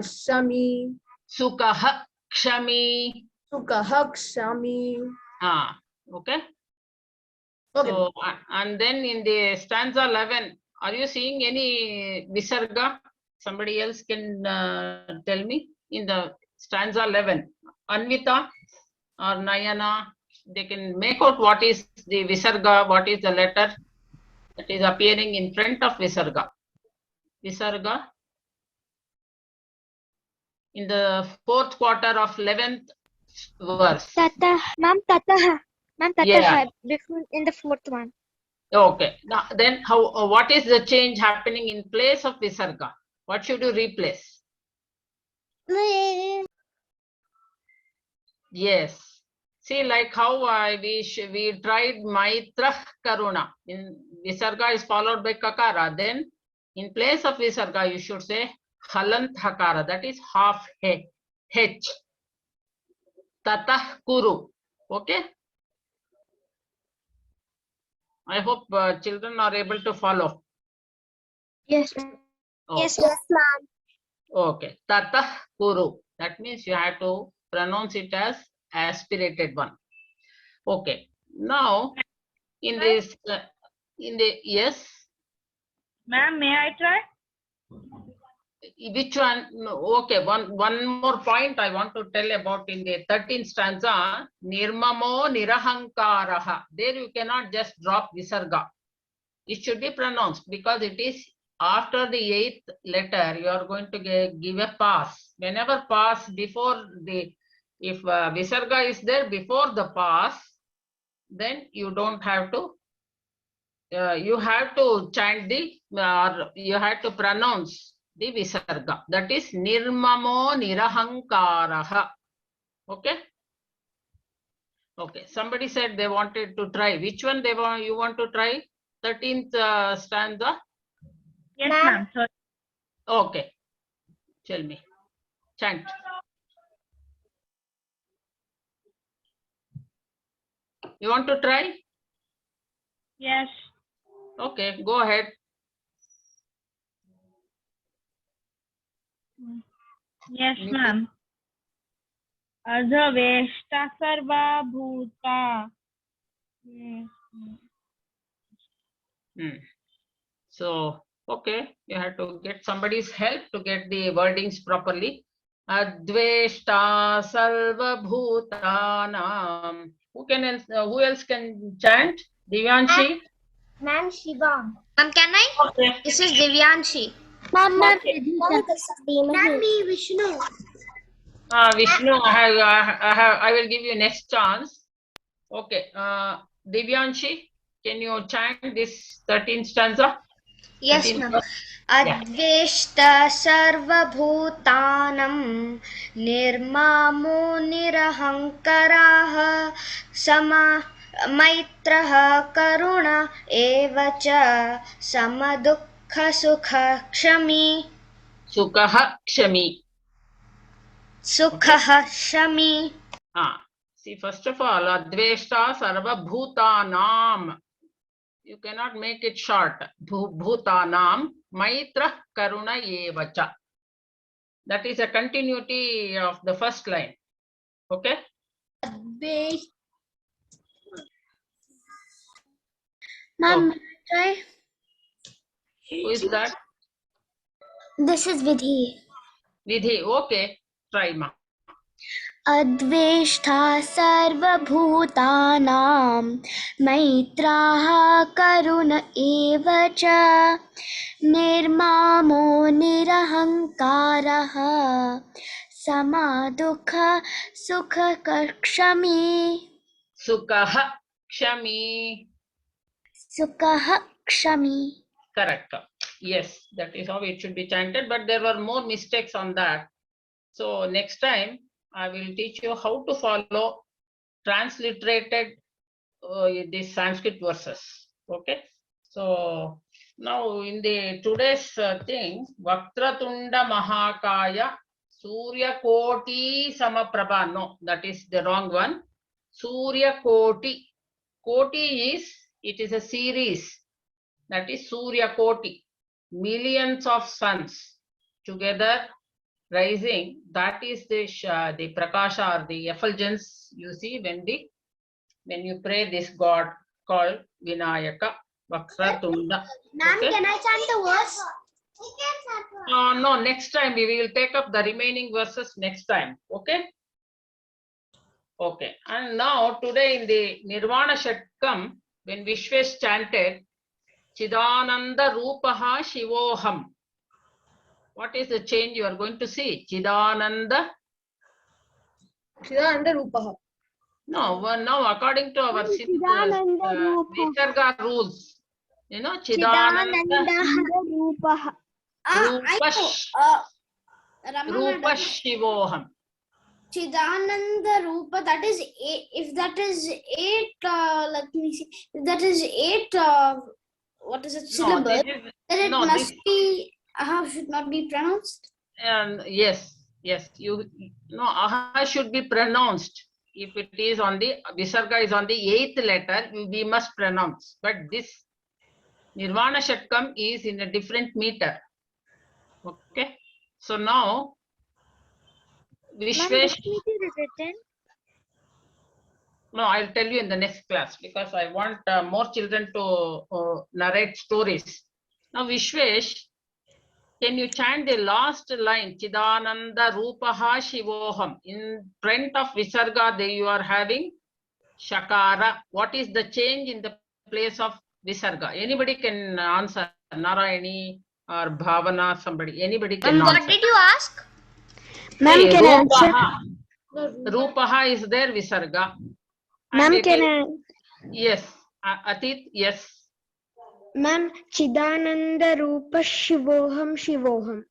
Speaker 3: shami.
Speaker 6: Sukha kshami.
Speaker 3: Sukha kshami.
Speaker 6: Okay.
Speaker 3: Okay.
Speaker 6: So, and then in the stanza 11, are you seeing any visarga? Somebody else can tell me in the stanza 11. Anvita or Nayana, they can make out what is the visarga, what is the letter that is appearing in front of visarga. Visarga in the fourth quarter of 11th verse.
Speaker 5: Tatah, ma'am, tatah. Ma'am, tatah,
Speaker 6: Yeah.
Speaker 5: before in the fourth one.
Speaker 6: Okay. Now, then how? What is the change happening in place of visarga? What should you replace? Yes. See, like how we tried Maitra Karuna. In visarga is followed by kakara. Then in place of visarga, you should say halant hakara. That is half h. Tatah kuru. Okay. I hope children are able to follow.
Speaker 5: Yes.
Speaker 6: Okay.
Speaker 2: Yes, ma'am.
Speaker 6: Okay. Tatah kuru. That means you have to pronounce it as aspirated one. Okay. Now, in this, yes.
Speaker 10: Ma'am, may I try?
Speaker 6: Which one? No, okay. One more point I want to tell about in the 13th stanza. Nirmamo nirahankaraha. There you cannot just drop visarga. It should be pronounced because it is after the 8th letter. You are going to give a pass. Whenever pass before the, if visarga is there before the pass, then you don't have to, you have to chant the, or you have to pronounce the visarga. That is nirmamo nirahankaraha. Okay. Okay. Somebody said they wanted to try. Which one they want? You want to try? 13th stanza.
Speaker 10: Yes, ma'am. Sorry.
Speaker 6: Okay. Tell me. Chant. You want to try?
Speaker 10: Yes.
Speaker 6: Okay. Go ahead.
Speaker 10: Yes, ma'am. Adhaveshta sarva bhuta.
Speaker 6: So, okay, you have to get somebody's help to get the wordings properly. Adveshta sarva bhutanam. Who else can chant? Divyanshi?
Speaker 2: Ma'am, Shivam.
Speaker 4: Ma'am, can I?
Speaker 6: Okay.
Speaker 4: This is Divyanshi.
Speaker 5: Ma'am,
Speaker 6: Okay.
Speaker 2: Ma'am, me, Vishnu.
Speaker 6: Vishnu, I will give you next chance. Okay. Divyanshi, can you chant this 13th stanza?
Speaker 4: Yes,
Speaker 6: 13th
Speaker 4: ma'am.
Speaker 6: verse? Yeah.
Speaker 4: Adveshta sarvabhutanam nirmamo nirahankaraha sama maitraha karuna evacha samadukha sukha kshami.
Speaker 6: Sukaha kshami.
Speaker 4: Sukha shami.
Speaker 6: See, first of all, Adveshta Sarva Bhutanam. You cannot make it short. Bhutanam Maitra Karuna Evacha. That is a continuity of the first line. Okay?
Speaker 5: Ma'am,
Speaker 6: Okay.
Speaker 5: try.
Speaker 6: Who is that?
Speaker 5: This is Vidhi.
Speaker 6: Vidhi. Okay. Try, ma.
Speaker 5: Adveshta sarvabhutanam maitraha karuna eva cha nirmamo nirahankaraha samadukha sukha kshami.
Speaker 6: Sukaha Kshami.
Speaker 5: Sukha kshami.
Speaker 6: Correct. Yes, that is how it should be chanted, but there were more mistakes on that. So next time I will teach you how to follow transliterated these Sanskrit verses. Okay. So now in the today's thing, Vaktratunda Mahakaya Surya Koti Samaprabha. No, that is the wrong one. Surya Koti. Koti is, it is a series. That is Surya Koti. Millions of suns together rising. That is the Prakasha or the effulgence you see when you pray this god called Vinayaka Vakratunda.
Speaker 2: Ma'am,
Speaker 6: Okay?
Speaker 2: can I chant the verse?
Speaker 6: No, next time we will take up the remaining verses next time. Okay? Okay. And now today in the Nirvana Shatkam, when Vishwesh chanted Chidananda Rupaha Shivoham. What is the change you are going to see? Chidananda?
Speaker 3: Chidananda Rupaha.
Speaker 6: No, well, now according to our Visarga rules, you know, Chidananda
Speaker 2: Rupaha.
Speaker 6: Rupa Shivoham.
Speaker 4: Chidananda Rupa, that is eight, if that is 8, let me see, if that is 8, what is it, syllables, then it must be, should not be pronounced.
Speaker 6: Yes, aha should be pronounced. If it is on the, Visarga is on the 8th letter, we must pronounce. But this Nirvana Shatkam is in a different meter. Okay. So now, Vishwesh. No, I'll tell you in the next class because I want more children to narrate stories. Now, Vishwesh, can you chant the last line, Chidananda Rupaha Shivoham? In front of Visarga, there you are having Shakara. What is the change in the place of Visarga? Anybody can answer. Narayani or Bhavana, somebody. Anybody can answer.
Speaker 2: What did you ask?
Speaker 6: Ma'am, can I answer? Rupaha is there, Visarga.
Speaker 9: Ma'am, can I?
Speaker 6: Yes. Atit, yes.
Speaker 9: Ma'am, Chidananda Rupa Shivoham Shivoham.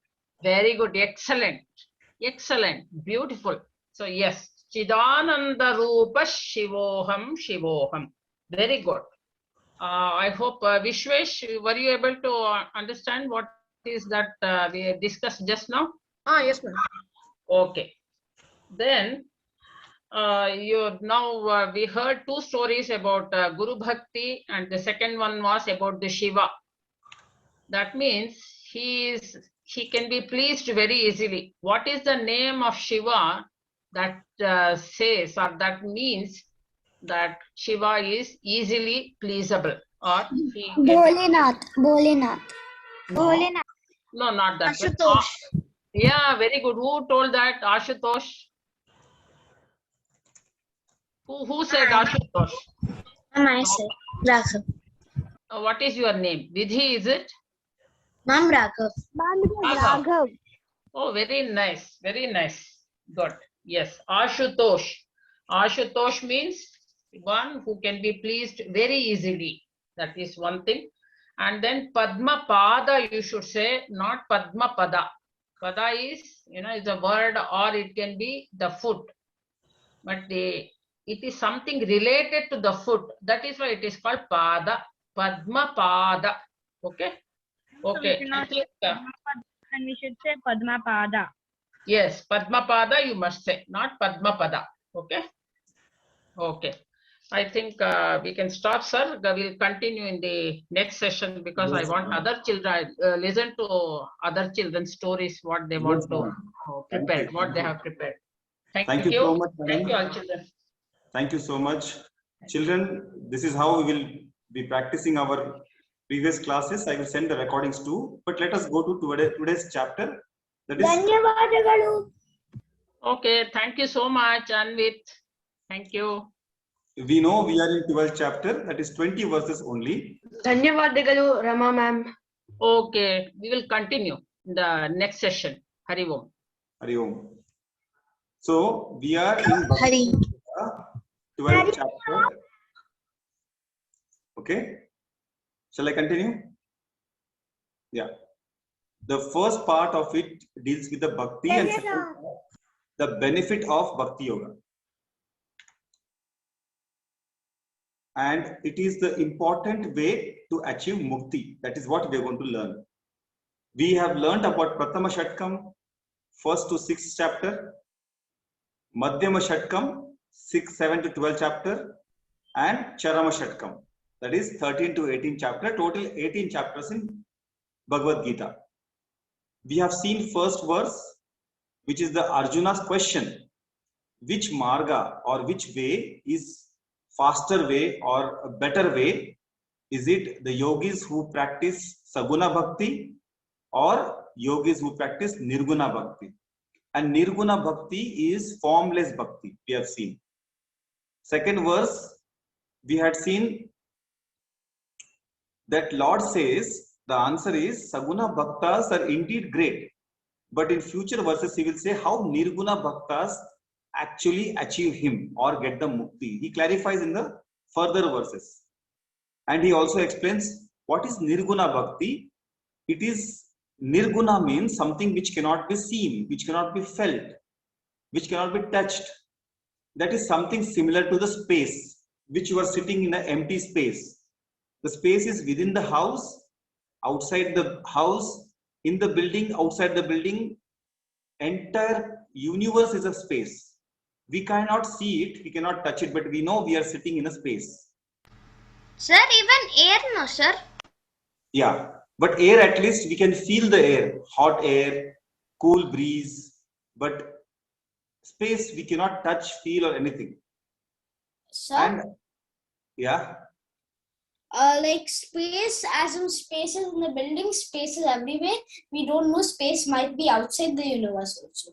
Speaker 6: Very good. Excellent. Excellent. Beautiful. So, yes. Chidananda Rupa Shivoham Shivoham. Very good. I hope, Vishwesh, were you able to understand what is that we discussed just now?
Speaker 3: Yes, ma'am.
Speaker 6: Okay. Then, we heard 2 stories about Guru Bhakti, and the second one was about the Shiva. That means he can be pleased very easily. What is the name of Shiva that says or that means that Shiva is easily pleasable? Or he can
Speaker 2: Bholenath.
Speaker 6: No, not that.
Speaker 2: Ashutosh.
Speaker 6: Yeah, very good. Who told that? Ashutosh. Who said Ashutosh?
Speaker 2: I said Raghav.
Speaker 6: What is your name? Vidhi, is it?
Speaker 2: Ma'am, Raghav.
Speaker 6: Raghav. Oh, very nice. Very nice. Good. Yes. Ashutosh. Ashutosh means one who can be pleased very easily. That is one thing. And then Padma Pada, you should say, not Padma Pada. Pada is, is a word, or it can be the foot. But it is something related to the foot. That is why it is called Pada. Padma Pada. Okay. Okay.
Speaker 10: And we should say Padma Pada.
Speaker 6: Yes, Padma Pada you must say, not Padma Pada. Okay. Okay. I think we can stop, sir. We'll continue in the next session because I want other children listen to other children's stories, what they want to prepare, what they have prepared. Thank you
Speaker 1: so much.
Speaker 6: Thank you, all children.
Speaker 1: Thank you so much. Children, this is how we will be practicing our previous classes. I will send the recordings too. But let us go to today's chapter. That is.
Speaker 6: Okay, thank you so much, Anvit. Thank you.
Speaker 1: We know we are in 12th chapter, that is 20 verses only.
Speaker 7: Dhanyavadagalu, Rama ma'am.
Speaker 6: Okay, we will continue in the next session. Hariom.
Speaker 1: Hariom. So we are in 12th chapter. Okay. Shall I continue? Yeah. The first part of it deals with the bhakti and second part, the benefit of bhakti yoga. And it is the important way to achieve mukti. That is what we are going to learn. We have learned about Prathama Shatkam, 1st to 6th chapter, Madhyama Shatkam, 6, 7 to 12 chapter, and Charama Shatkam. That is 13 to 18 chapter, total 18 chapters in Bhagavad Gita. We have seen first verse, which is the Arjuna's question. Which marga or which way is faster way or a better way? Is it the yogis who practice Saguna Bhakti or yogis who practice Nirguna Bhakti? And Nirguna Bhakti is formless Bhakti, we have seen. Second verse, we had seen that Lord says, the answer is Saguna Bhaktas are indeed great. But in future verses, he will say how Nirguna Bhaktas actually achieve him or get the mukti. He clarifies in the further verses. And he also explains what is Nirguna Bhakti. It is, Nirguna means something which cannot be seen, which cannot be felt, which cannot be touched. That is something similar to the space, which you are sitting in an empty space. The space is within the house, outside the house, in the building, outside the building. Entire universe is a space. We cannot see it, we cannot touch it, but we know we are sitting in a space.
Speaker 4: Sir, even air, no, sir?
Speaker 1: Yeah, but air, at least we can feel the air, hot air, cool breeze, but space we cannot touch, feel, or anything.
Speaker 4: Sir?
Speaker 1: And yeah.
Speaker 4: Like space, as in spaces in the building, spaces everywhere. We don't know, space might be outside the universe also.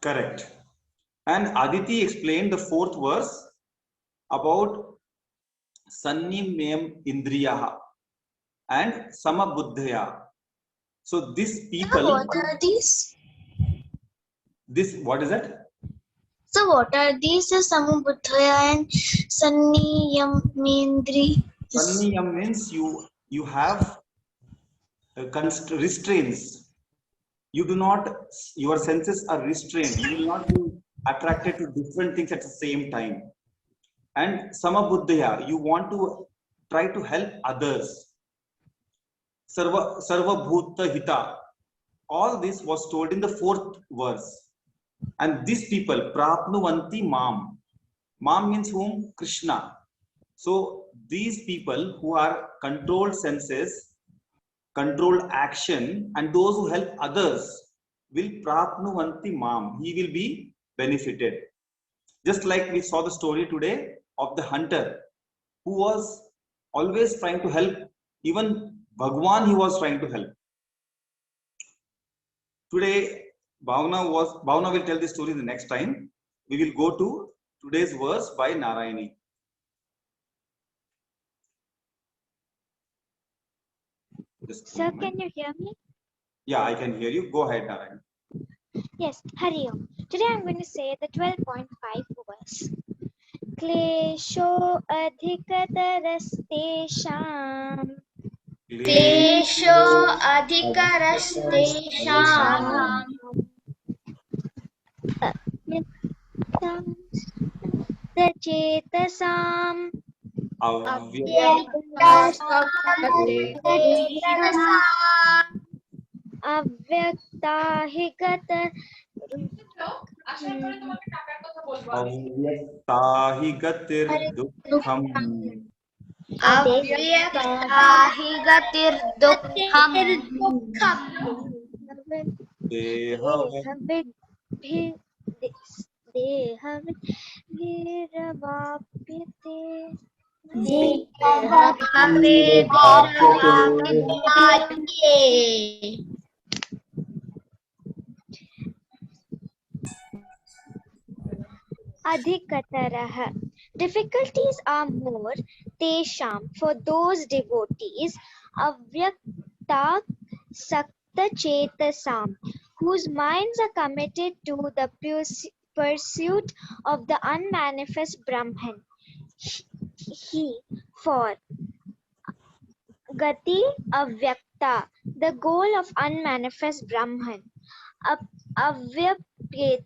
Speaker 1: Correct. And Aditi explained the fourth verse about Sannimyam Indriyaha and Samabuddhaya. So these people.
Speaker 5: What are these?
Speaker 1: What is that?
Speaker 5: So what are these? Samabuddhaya and Sanniyamindri.
Speaker 1: Sanniyam means you have restraints. You do not, your senses are restrained. You will not be attracted to different things at the same time. And Samabuddhaya, you want to try to help others. Sarva Bhutta Hita. All this was told in the fourth verse. And these people, Prapnuvanti Mam. Mam means whom? Krishna. So these people who are controlled senses, controlled action, and those who help others will Prapnuvanti Mam. He will be benefited. Just like we saw the story today of the hunter who was always trying to help. Even Bhagwan he was trying to help. Today, Bhavna will tell the story the next time. We will go to today's verse by Narayani.
Speaker 5: Sir, can you hear me?
Speaker 1: Yeah, I can hear you. Go ahead, Narayani.
Speaker 5: Yes, hariom. Today I'm going to say the 12.5 verse. Klesho adhikatarastesham.
Speaker 4: Klesho adhikarastesham.
Speaker 5: Chetasam. Avyaktahigatar.
Speaker 1: Avyaktahigatir dukkham.
Speaker 4: Avyaktahigatir dukkham.
Speaker 5: Adhikataraha. Difficulties are more, tesham, for those devotees, avyakta sakta chetasam, whose minds are committed to the pursuit of the unmanifest Brahman. For gati avyakta, the goal of unmanifest Brahman, avyapet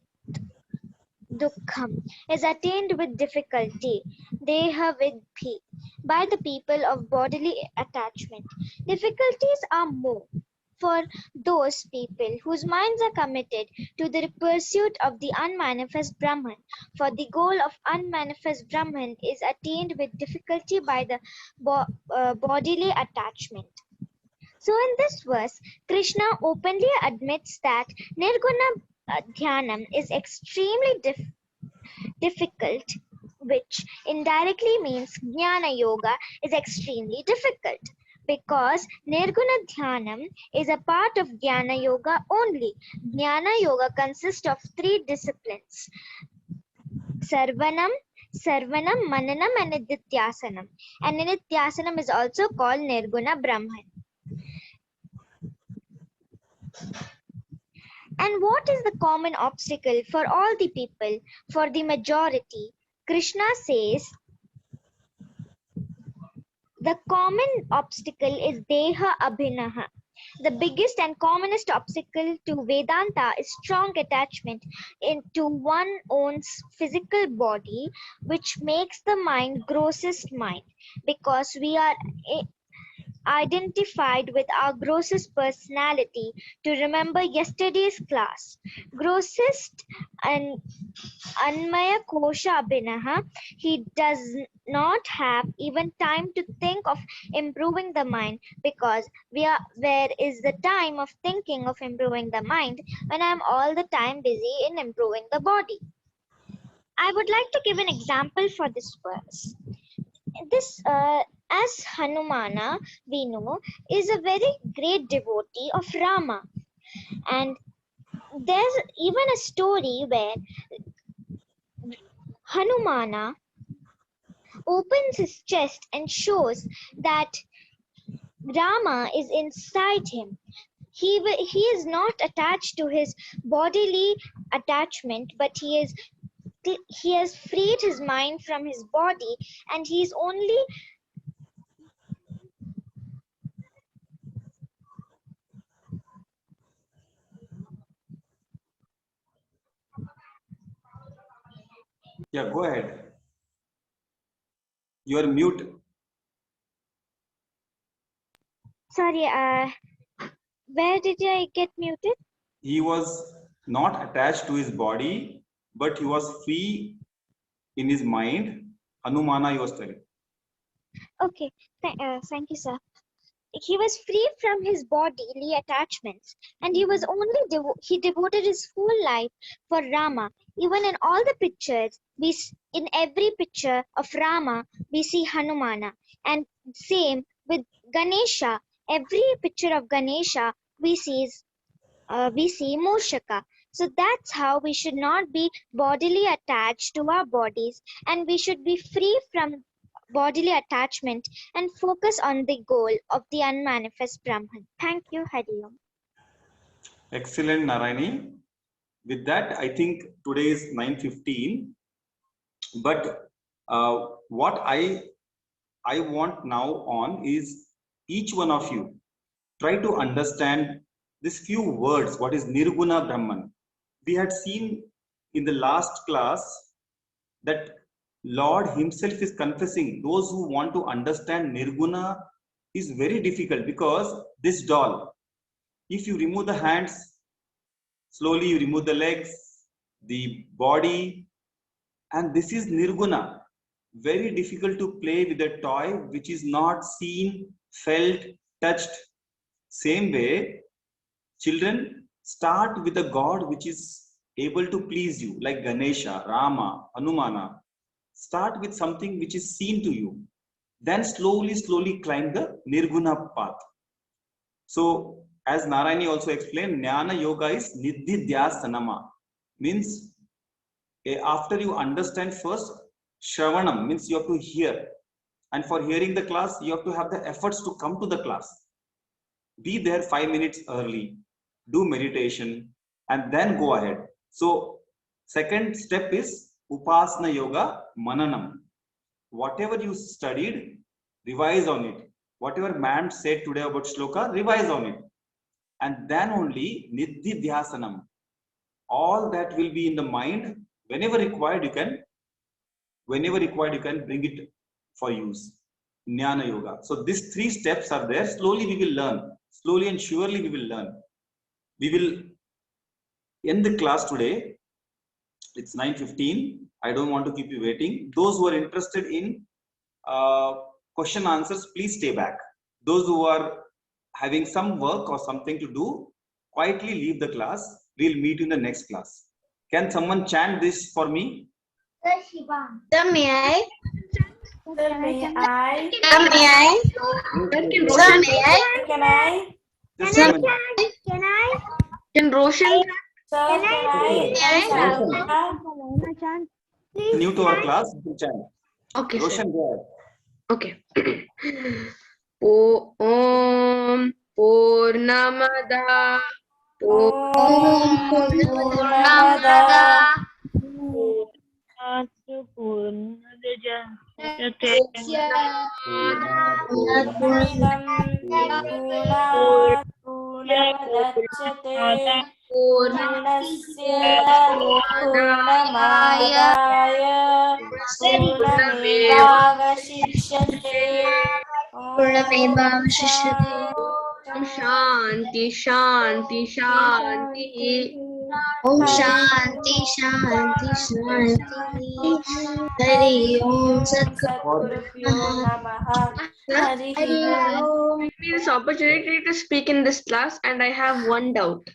Speaker 5: dukkham, is attained with difficulty, deha vidbhi, by the people of bodily attachment. Difficulties are more. for those people whose minds are committed to the pursuit of the unmanifest Brahman. For the goal of unmanifest Brahman is attained with difficulty by the bodily attachment. So in this verse, Krishna openly admits that Nirguna Dhyanam is extremely difficult, which indirectly means Jnana Yoga is extremely difficult, because Nirguna Dhyanam is a part of Jnana Yoga only. Jnana Yoga consists of 3 disciplines: Sarvanam, Mananam, and Nididhyasanam. And Nididhyasanam is also called Nirguna Brahman. And what is the common obstacle for all the people, for the majority? Krishna says the common obstacle is Deha Abhinaha. The biggest and commonest obstacle to Vedanta is strong attachment into one's own physical body, which makes the mind grossest mind, because we are identified with our grossest personality. To remember yesterday's class, grossest and Anmaya Kosha Abhinaha, he does not have even time to think of improving the mind, because where is the time of thinking of improving the mind when I'm all the time busy in improving the body? I would like to give an example for this verse. This, as Hanumana, we know, is a very great devotee of Rama. And there's even a story where Hanumana opens his chest and shows that Rama is inside him. He is not attached to his bodily attachment, but he has freed his mind from his body, and he is only
Speaker 1: Yeah, go ahead. You are mute.
Speaker 5: sorry, where did I get muted?
Speaker 1: He was not attached to his body, but he was free in his mind. Hanumana, he was telling.
Speaker 5: Okay, thank you, sir. He was free from his bodily attachments, and he was only he devoted his whole life for Rama. Even in all the pictures, in every picture of Rama, we see Hanumana. And same with Ganesha. Every picture of Ganesha, we see Moshaka. So that's how we should not be bodily attached to our bodies, and we should be free from bodily attachment and focus on the goal of the unmanifest Brahman. Thank you, Hariom.
Speaker 1: Excellent, Narayani. With that, I think today is 9:15. But what I want now on is each one of you try to understand these few words. What is Nirguna Brahman? We had seen in the last class that Lord himself is confessing those who want to understand Nirguna is very difficult, because this doll, if you remove the hands, slowly you remove the legs, the body, and this is Nirguna. Very difficult to play with a toy which is not seen, felt, touched. Same way, children, start with a God which is able to please you, like Ganesha, Rama, Hanumana. Start with something which is seen to you. Then slowly climb the Nirguna path. So, as Narayani also explained, Jnana Yoga is Nididhyasanama. Means, after you understand first, Shravanam means you have to hear. And for hearing the class, you have to have the efforts to come to the class. Be there 5 minutes early, do meditation, and then go ahead. So, second step is Upasana Yoga Mananam. Whatever you studied, revise on it. Whatever man said today about Shloka, revise on it. And then only Nididhyasanam. All that will be in the mind. Whenever required, you can bring it for use. Jnana Yoga. So these 3 steps are there. Slowly we will learn. slowly and surely we will learn. We will end the class today. It's 9:15. I don't want to keep you waiting. Those who are interested in question answers, please stay back. Those who are having some work or something to do, quietly leave the class. We'll meet in the next class. Can someone chant this for me?
Speaker 7: Sir, may I?
Speaker 11: Sir, may I?
Speaker 7: Sir, may I? Sir, may I?
Speaker 11: Can I?
Speaker 1: Just
Speaker 7: Sir,
Speaker 1: a minute.
Speaker 2: Can I?
Speaker 7: can Roshan?
Speaker 11: Sir, can I?
Speaker 7: May I?
Speaker 1: Roshan, new to our class, you can chant.
Speaker 7: Okay, sir.
Speaker 1: Roshan, go ahead.
Speaker 7: Okay. Om Purnamada
Speaker 11: Purnamada Purnam Purnat Purnamudachyate Purnasya Purnamadaya Purnamevavashishyate
Speaker 7: Om Shanti Shanti Shanti
Speaker 5: Om Shanti Shanti Shanti Hari Om
Speaker 11: Satgurubhyo Namaha Hari
Speaker 7: Give me this opportunity to speak in this class, and I have one doubt.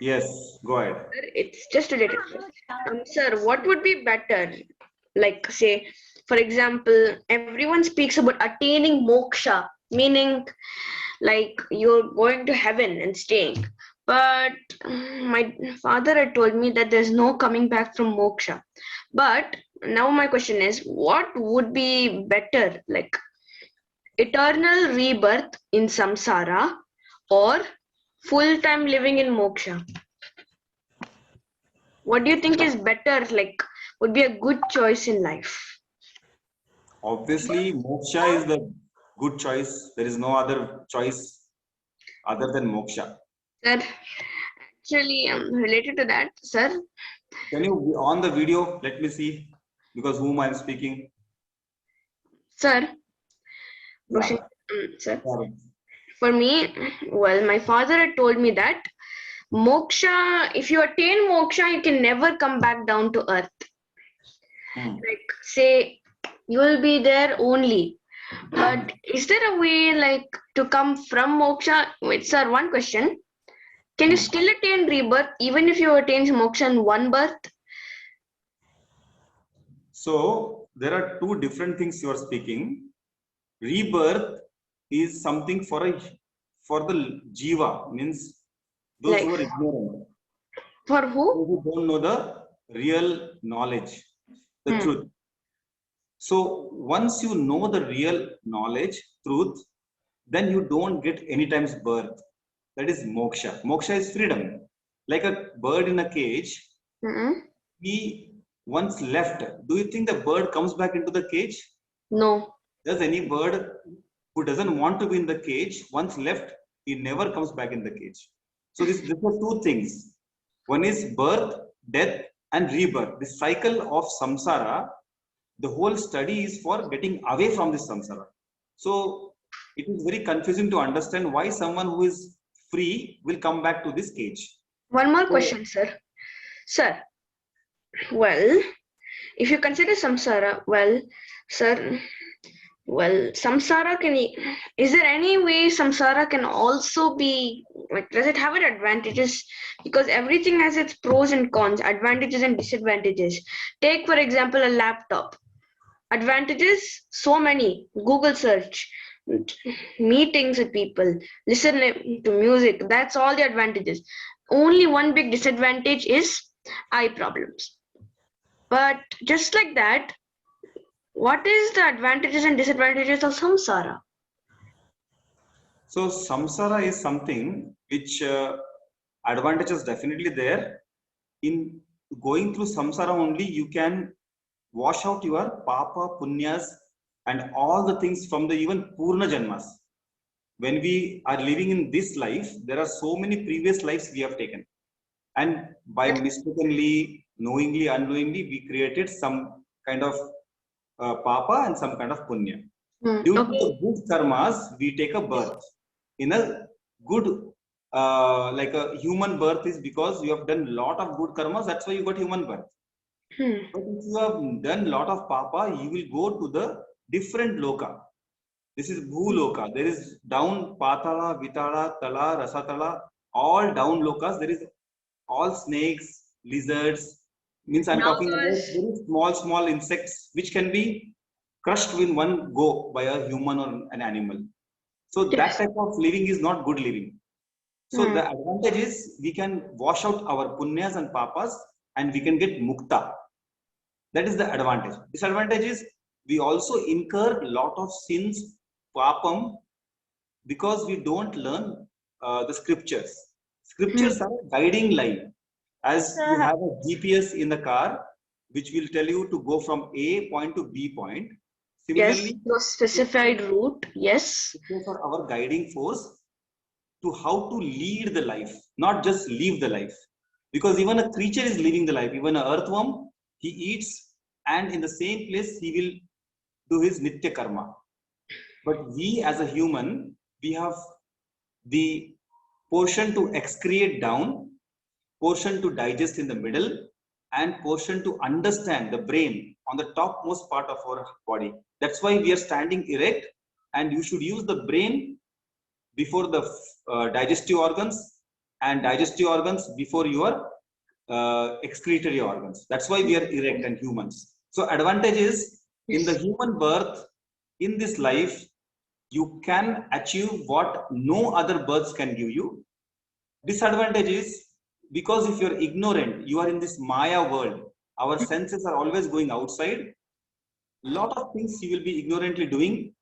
Speaker 1: Yes, go ahead.
Speaker 7: Sir, it's just related to this. Sir, what would be better? Like, say, for example, everyone speaks about attaining moksha, meaning like you're going to heaven and staying. But my father had told me that there's no coming back from moksha. But now my question is, what would be better? Like, eternal rebirth in samsara or full-time living in moksha? What do you think is better, like would be a good choice in life?
Speaker 1: Obviously, moksha is the good choice. There is no other choice other than moksha.
Speaker 7: Sir, actually related to that, sir.
Speaker 1: Can you be on the video? Let me see, because whom I'm speaking.
Speaker 7: Sir,
Speaker 1: Yeah.
Speaker 7: sir.
Speaker 1: Yeah.
Speaker 7: For me, well, my father had told me that moksha, if you attain moksha, you can never come back down to earth. Like, say, you will be there only. But is there a way like to come from moksha? Wait, sir, one question. Can you still attain rebirth even if you attain moksha in one birth?
Speaker 1: So there are two different things you are speaking. Rebirth is something for the jiva, means those
Speaker 7: Like,
Speaker 1: who are ignorant.
Speaker 7: For who?
Speaker 1: Those who don't know the real knowledge, the truth. So once you know the real knowledge, truth, then you don't get any times birth. That is moksha. Moksha is freedom. Like a bird in a cage, he once left. Do you think the bird comes back into the cage?
Speaker 7: No.
Speaker 1: Does any bird who doesn't want to be in the cage, once left, he never comes back in the cage? So this are two things. One is birth, death, and rebirth. The cycle of samsara, the whole study is for getting away from this samsara. So it is very confusing to understand why someone who is free will come back to this cage.
Speaker 7: One more question, sir. Sir, well, if you consider samsara, well, sir, well, samsara is there any way samsara can also be, like, does it have its advantages? Because everything has its pros and cons, advantages and disadvantages. Take, for example, a laptop. Advantages, so many. Google search, meetings with people, listen to music. That's all the advantages. Only one big disadvantage is eye problems. But just like that, what is the advantages and disadvantages of samsara?
Speaker 1: So samsara is something which advantages definitely there. In going through samsara only, you can wash out your papa, punyas, and all the things from the even purna janmas. When we are living in this life, there are so many previous lives we have taken. And by mistakenly, knowingly, unknowingly, we created some kind of papa and some kind of punya. Due to the good karmas, we take a birth in a good like a human birth is because you have done a lot of good karmas. That's why you got human birth. But if you have done a lot of papa, you will go to the different loka. This is Bhuloka. There is down Patala, Vitala, Tala, Rasatala, all down lokas. There is all snakes, lizards. Means I'm talking about very small insects which can be crushed in one go by a human or an animal. So that type of living is not good living. So the advantage is we can wash out our punyas and papas and we can get mukta. That is the advantage. Disadvantage is we also incur a lot of sins, papam, because we don't learn the scriptures. Scriptures are a guiding line. As you have a GPS in the car, which will tell you to go from A point to B point. Similarly,
Speaker 7: yes, specified route. Yes.
Speaker 1: Scriptures are our guiding force to how to lead the life, not just live the life. Because even a creature is living the life. Even an earthworm, he eats, and in the same place he will do his nitya karma. But we as a human, we have the portion to excrete down, portion to digest in the middle, and portion to understand the brain on the topmost part of our body. That's why we are standing erect, and you should use the brain before the digestive organs and digestive organs before your excretory organs. That's why we are erect and humans. So advantage is in the human birth, in this life, you can achieve what no other births can give you. Disadvantage is because if you're ignorant, you are in this Maya world. Our senses are always going outside. Lot of things you will be ignorantly doing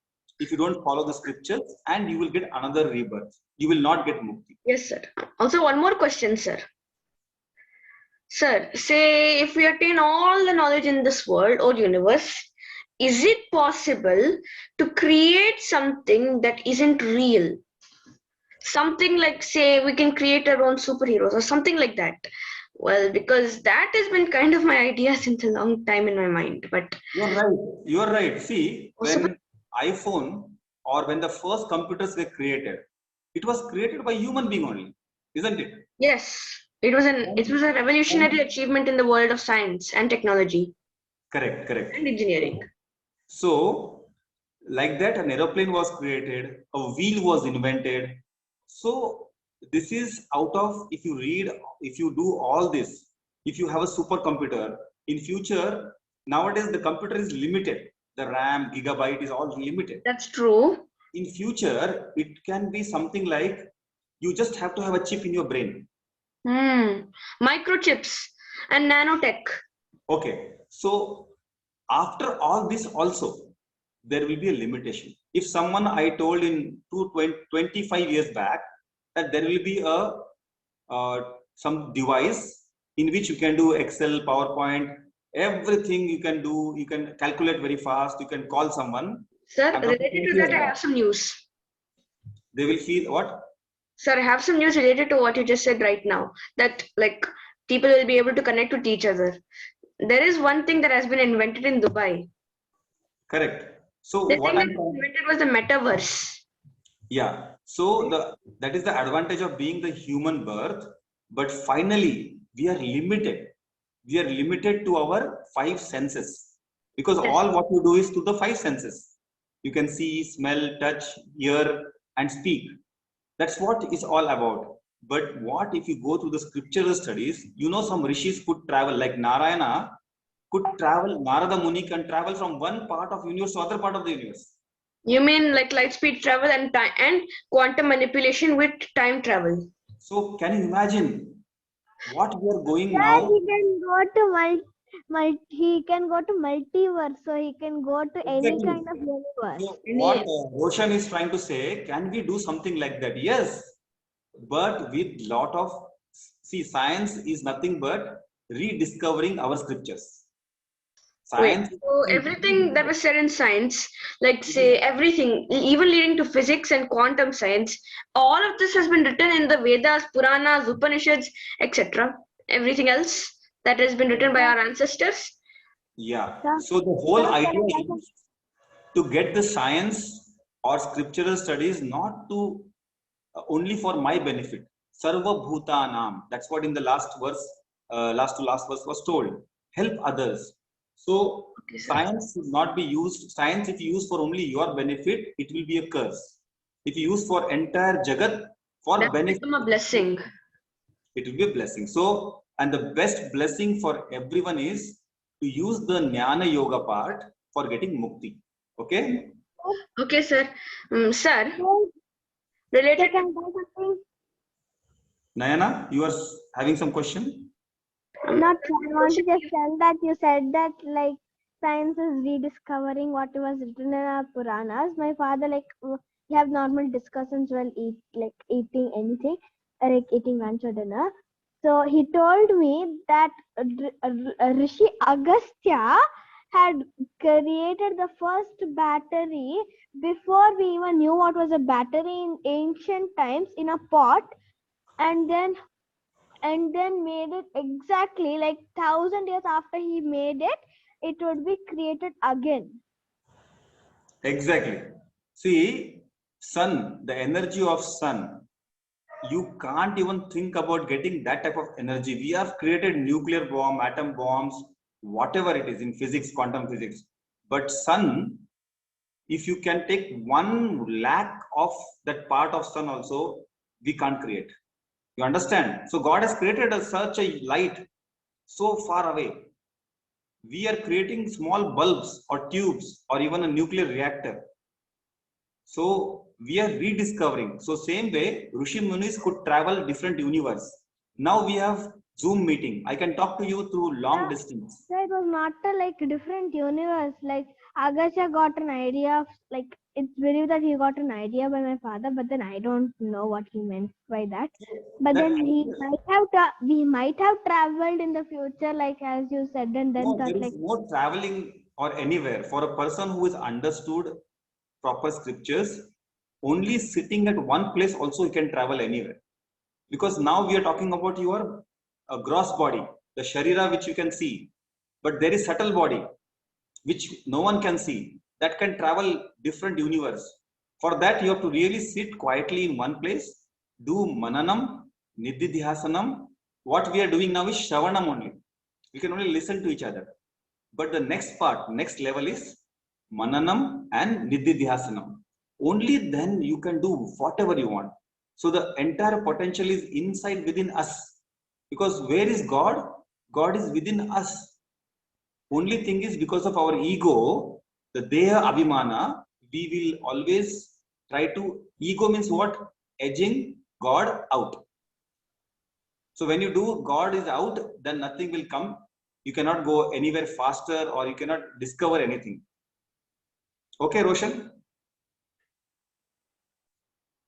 Speaker 1: if you don't follow the scriptures, and you will get another rebirth. You will not get mukti.
Speaker 7: Yes, sir. Also, one more question, sir. Sir, say if we attain all the knowledge in this world or universe, is it possible to create something that isn't real? Something like, say, we can create our own superheroes or something like that. Well, because that has been kind of my idea since a long time in my mind. But
Speaker 1: you're right. You're right. See, when iPhone or when the first computers were created, it was created by human being only, isn't it?
Speaker 7: Yes, it was a revolutionary achievement in the world of science and technology.
Speaker 1: Correct.
Speaker 7: And engineering.
Speaker 1: So, like that, an aeroplane was created, a wheel was invented. So, this is out of, if you read, if you do all this, if you have a supercomputer, in future, nowadays the computer is limited. The RAM, gigabyte is all limited.
Speaker 7: That's true.
Speaker 1: In future, it can be something like you just have to have a chip in your brain.
Speaker 7: Microchips and nanotech.
Speaker 1: Okay, so after all this also, there will be a limitation. If someone I told in 25 years back that there will be a some device in which you can do Excel, PowerPoint, everything you can do, you can calculate very fast, you can call someone.
Speaker 7: Sir, related to that, I have some news.
Speaker 1: They will feel what?
Speaker 7: Sir, I have some news related to what you just said right now, that like people will be able to connect with each other. There is one thing that has been invented in Dubai.
Speaker 1: Correct. So
Speaker 7: the
Speaker 1: what
Speaker 7: thing that was invented was the metaverse.
Speaker 1: Yeah. So that is the advantage of being the human birth. But finally, we are limited. We are limited to our 5 senses, because all what you do is to the 5 senses. You can see, smell, touch, hear, and speak. That's what it's all about. But what if you go through the scriptural studies, you know, some rishis could travel, like Narayana could travel, Narada Muni can travel from one part of universe to other part of the universe.
Speaker 7: You mean like light speed travel and time and quantum manipulation with time travel?
Speaker 1: So can you imagine what we are going now?
Speaker 9: He can go to he can go to multiverse, so he can go to any kind of universe.
Speaker 1: So what Roshan is trying to say, can we do something like that? Yes, but with lot of, see, science is nothing but rediscovering our scriptures.
Speaker 7: Science. Wait, so everything that was said in science, like say everything, even leading to physics and quantum science, all of this has been written in the Vedas, Puranas, Upanishads, etc. Everything else that has been written by our ancestors.
Speaker 1: Yeah. So the whole idea is to get the science or scriptural studies not to only for my benefit. Sarva Bhutanam. That's what in the last verse, last to last verse was told. Help others. So science should not be used. Science, if you use for only your benefit, it will be a curse. If you use for entire Jagat, for
Speaker 7: that
Speaker 1: benefit,
Speaker 7: become a blessing.
Speaker 1: It will be a blessing. So, and the best blessing for everyone is to use the Jnana Yoga part for getting mukti. Okay?
Speaker 7: Okay, sir. Sir, related.
Speaker 1: Nayana, you are having some question?
Speaker 9: Not, I want to just tell that you said that like science is rediscovering what was written in our Puranas. My father, like, we have normal discussions while eating anything, like eating lunch or dinner. So he told me that Rishi Agastya had created the first battery before we even knew what was a battery in ancient times in a pot, and then made it exactly like 1,000 years after he made it, it would be created again.
Speaker 1: Exactly. See, sun, the energy of sun, you can't even think about getting that type of energy. We have created nuclear bomb, atom bombs, whatever it is in physics, quantum physics. But sun, if you can take 1 lakh of that part of sun also, we can't create. You understand? So God has created such a light so far away. We are creating small bulbs or tubes or even a nuclear reactor. So we are rediscovering. So same way, Rishi Munis could travel different universe. Now we have Zoom meeting. I can talk to you through long distance.
Speaker 9: So it was not a like different universe. Like Agastya got an idea of, like, it's believed that he got an idea by my father, but then I don't know what he meant by that. But then we might have traveled in the future, like as you said, and then
Speaker 1: No,
Speaker 9: thought
Speaker 1: there
Speaker 9: like
Speaker 1: is no traveling or anywhere for a person who is understood proper scriptures. Only sitting at one place also you can travel anywhere. Because now we are talking about your gross body, the sharira which you can see, but there is subtle body which no one can see, that can travel different universe. For that you have to really sit quietly in one place, do mananam, nididhyasanam. What we are doing now is shravanam only. We can only listen to each other. But the next part, next level is mananam and nididhyasanam. Only then you can do whatever you want. So the entire potential is inside within us. Because where is God? God is within us. Only thing is, because of our ego, the deha abhimana, we will always try to, ego means what? Edging God out. So when you do God is out, then nothing will come. You cannot go anywhere faster or you cannot discover anything. Okay, Roshan?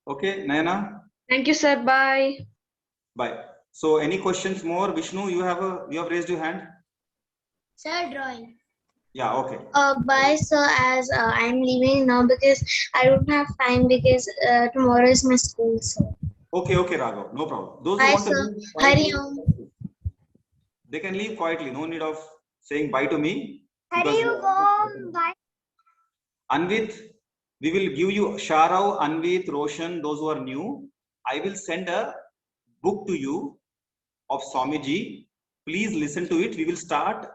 Speaker 1: Okay, Nayana?
Speaker 7: Thank you, sir. Bye.
Speaker 1: Bye. So any questions more? Vishnu, you have raised your hand?
Speaker 4: Sir, drawing.
Speaker 1: Yeah, okay.
Speaker 12: Bye, sir, as I'm leaving now because I don't have time because tomorrow is my school, sir.
Speaker 1: Okay, Raghav, no problem. Those who
Speaker 12: Bye,
Speaker 1: want to
Speaker 12: sir.
Speaker 1: leave quietly,
Speaker 12: Hariom.
Speaker 1: they can leave quietly. No need of saying bye to me.
Speaker 2: Hariom, bye.
Speaker 1: Anvit, we will give you Sharau, Anvit, Roshan, those who are new. I will send a book to you of Swamiji. Please listen to it. We will start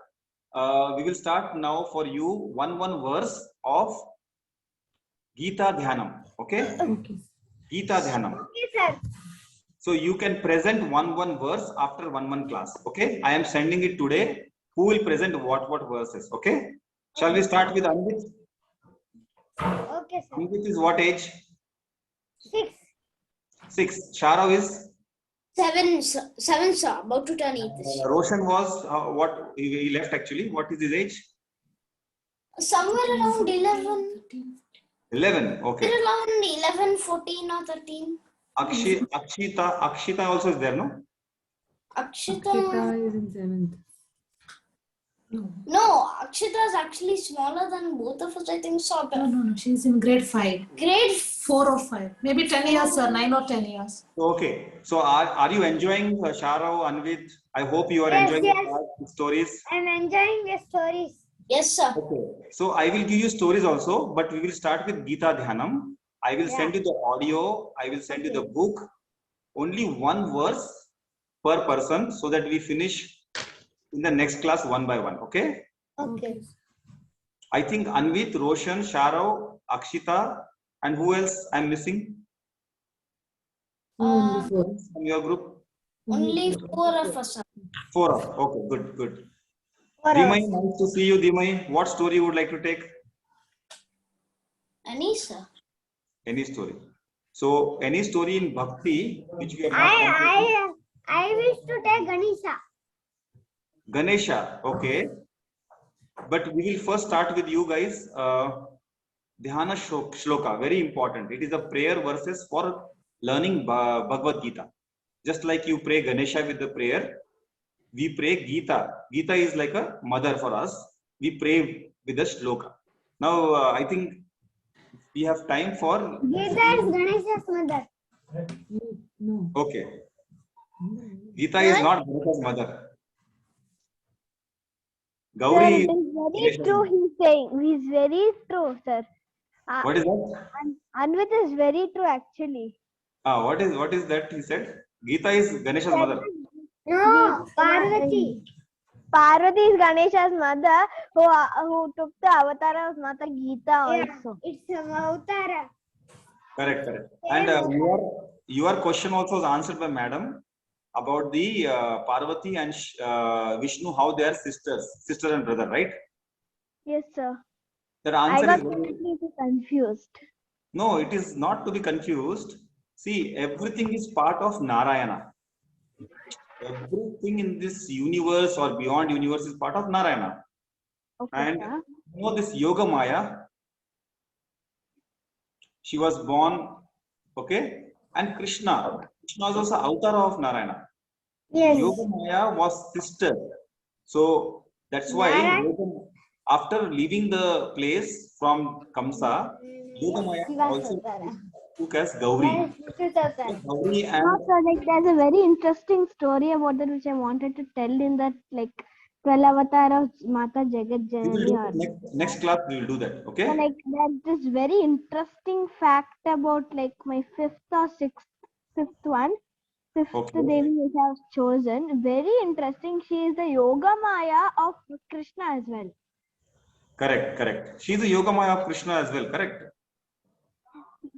Speaker 1: now for you one verse of Gita Dhyanam. Okay? Gita Dhyanam.
Speaker 2: Okay, sir.
Speaker 1: So you can present one verse after one class. Okay? I am sending it today. Who will present what verses? Okay? Shall we start with Anvit?
Speaker 2: Okay, sir.
Speaker 1: Anvit is what age?
Speaker 2: 6.
Speaker 1: 6. Sharav is?
Speaker 4: 7, sir. About to turn 8 this year.
Speaker 1: Roshan was what he left actually. What is his age?
Speaker 4: Somewhere around 11.
Speaker 1: 11. Okay.
Speaker 4: Around 11, 14 or 13.
Speaker 1: Akshita also is there, no?
Speaker 4: Akshita
Speaker 13: is in 7th.
Speaker 4: No, Akshita is actually smaller than both of us, I think so.
Speaker 13: No. She's in grade 5.
Speaker 4: Grade
Speaker 13: 4 or 5. Maybe 10 years, sir. 9 or 10 years.
Speaker 1: Okay. So are you enjoying Sharav, Anvit? I hope you are enjoying the stories.
Speaker 2: I'm enjoying the stories.
Speaker 4: Yes, sir.
Speaker 1: Okay. So I will give you stories also, but we will start with Gita Dhyanam. I will send you the audio. I will send you the book. Only one verse per person, so that we finish in the next class one by one. Okay.
Speaker 2: Okay.
Speaker 1: I think Anvit, Roshan, Sharav, Akshita, and who else I'm missing? From your group?
Speaker 4: Only 4 of us.
Speaker 1: 4. Okay, good, good. Dimai, nice to see you, Dimai. What story you would like to take?
Speaker 4: Any, sir.
Speaker 1: Any story. So, any story in Bhakti which we have not completed?
Speaker 2: I wish to take Ganesha.
Speaker 1: Ganesha, okay. But we will first start with you guys. Dhyana Shloka, very important. It is a prayer verses for learning Bhagavad Gita. Just like you pray Ganesha with the prayer, we pray Gita. Gita is like a mother for us. We pray with the shloka. Now, I think we have time for...
Speaker 2: Gita is Ganesha's mother.
Speaker 1: Okay. Gita is not Ganesha's mother. Gauri.
Speaker 9: Sir, it is very true he's saying. He's very true, sir.
Speaker 1: What is that?
Speaker 9: Anvit is very true actually.
Speaker 1: What is that he said? Gita is Ganesha's mother.
Speaker 2: No, Parvati.
Speaker 9: Parvati is Ganesha's mother who took the avatar of Mata Gita also.
Speaker 2: It's a Avtara.
Speaker 1: Correct, correct. And your question also was answered by Madam about the Parvati and Vishnu, how they are sister and brother, right?
Speaker 9: Yes, sir.
Speaker 1: That answer
Speaker 9: I
Speaker 1: is
Speaker 9: got completely confused.
Speaker 1: No, it is not to be confused. See, everything is part of Narayana. Everything in this universe or beyond universe is part of Narayana.
Speaker 9: Okay,
Speaker 1: And
Speaker 9: sir.
Speaker 1: you know this Yoga Maya, she was born, okay? And Krishna was also avatar of Narayana.
Speaker 2: Yes.
Speaker 1: Yoga Maya was sister. So that's why after leaving the place from Kamsa, Yoga Maya also took as Gauri. Gauri and
Speaker 9: So, like, there's a very interesting story about that which I wanted to tell in that, like, 12 avatar of Mata Jagat Janani.
Speaker 1: next class we will do that. Okay.
Speaker 9: So, like, there's this very interesting fact about, like, my fifth Devi which I have chosen. Very interesting. She is the Yoga Maya of Krishna as well.
Speaker 1: Correct, correct. She is the Yoga Maya of Krishna as well. Correct.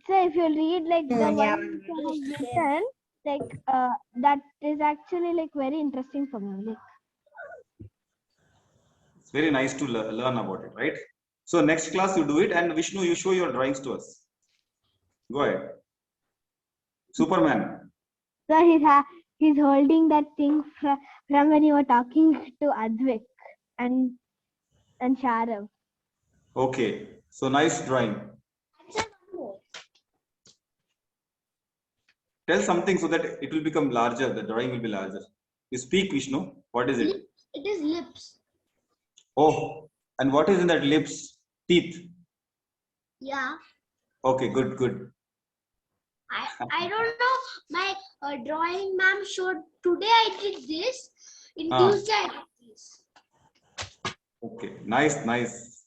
Speaker 9: So if you read like the one which I have written, like that is actually like very interesting for me. Like,
Speaker 1: it's very nice to learn about it, right? So next class you do it, and Vishnu, you show your drawings to us. Go ahead. Superman.
Speaker 9: so he's holding that thing from when you were talking to Advik and Sharav.
Speaker 1: Okay. So nice drawing. Tell something so that it will become larger. The drawing will be larger. You speak, Vishnu. What is it?
Speaker 4: It is lips.
Speaker 1: Oh, and what is in that lips? Teeth.
Speaker 4: Yeah.
Speaker 1: Okay, good, good.
Speaker 4: I don't know. My drawing ma'am showed today I did this. In Tuesday I did this.
Speaker 1: Okay, nice, nice.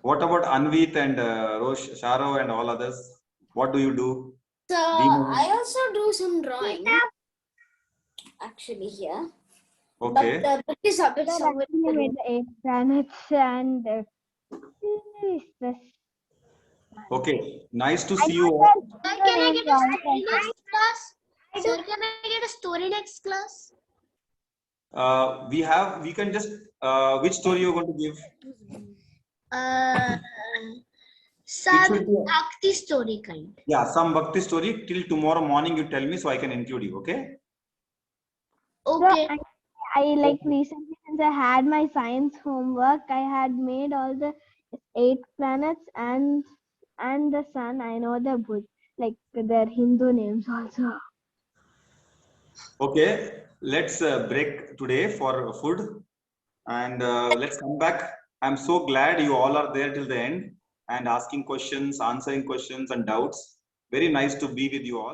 Speaker 1: What about Anvit and Sharav and all others? What do you do?
Speaker 4: So I also do some drawing. Actually here.
Speaker 1: Okay.
Speaker 4: But the book is a bit somewhere.
Speaker 9: Actually made the 8 planets and
Speaker 1: Okay, nice to see you all.
Speaker 4: Can I get a story next class? Sir, can I get a story next class?
Speaker 1: We can just, which story you're going to give?
Speaker 4: Some Bhakti story kind.
Speaker 1: Yeah, some Bhakti story. Till tomorrow morning you tell me so I can include you, okay?
Speaker 4: Okay.
Speaker 9: So I like recently, since I had my science homework, I had made all the 8 planets and the sun. I know the like their Hindu names also.
Speaker 1: Okay, let's break today for food, and let's come back. I'm so glad you all are there till the end and asking questions, answering questions and doubts. Very nice to be with you all.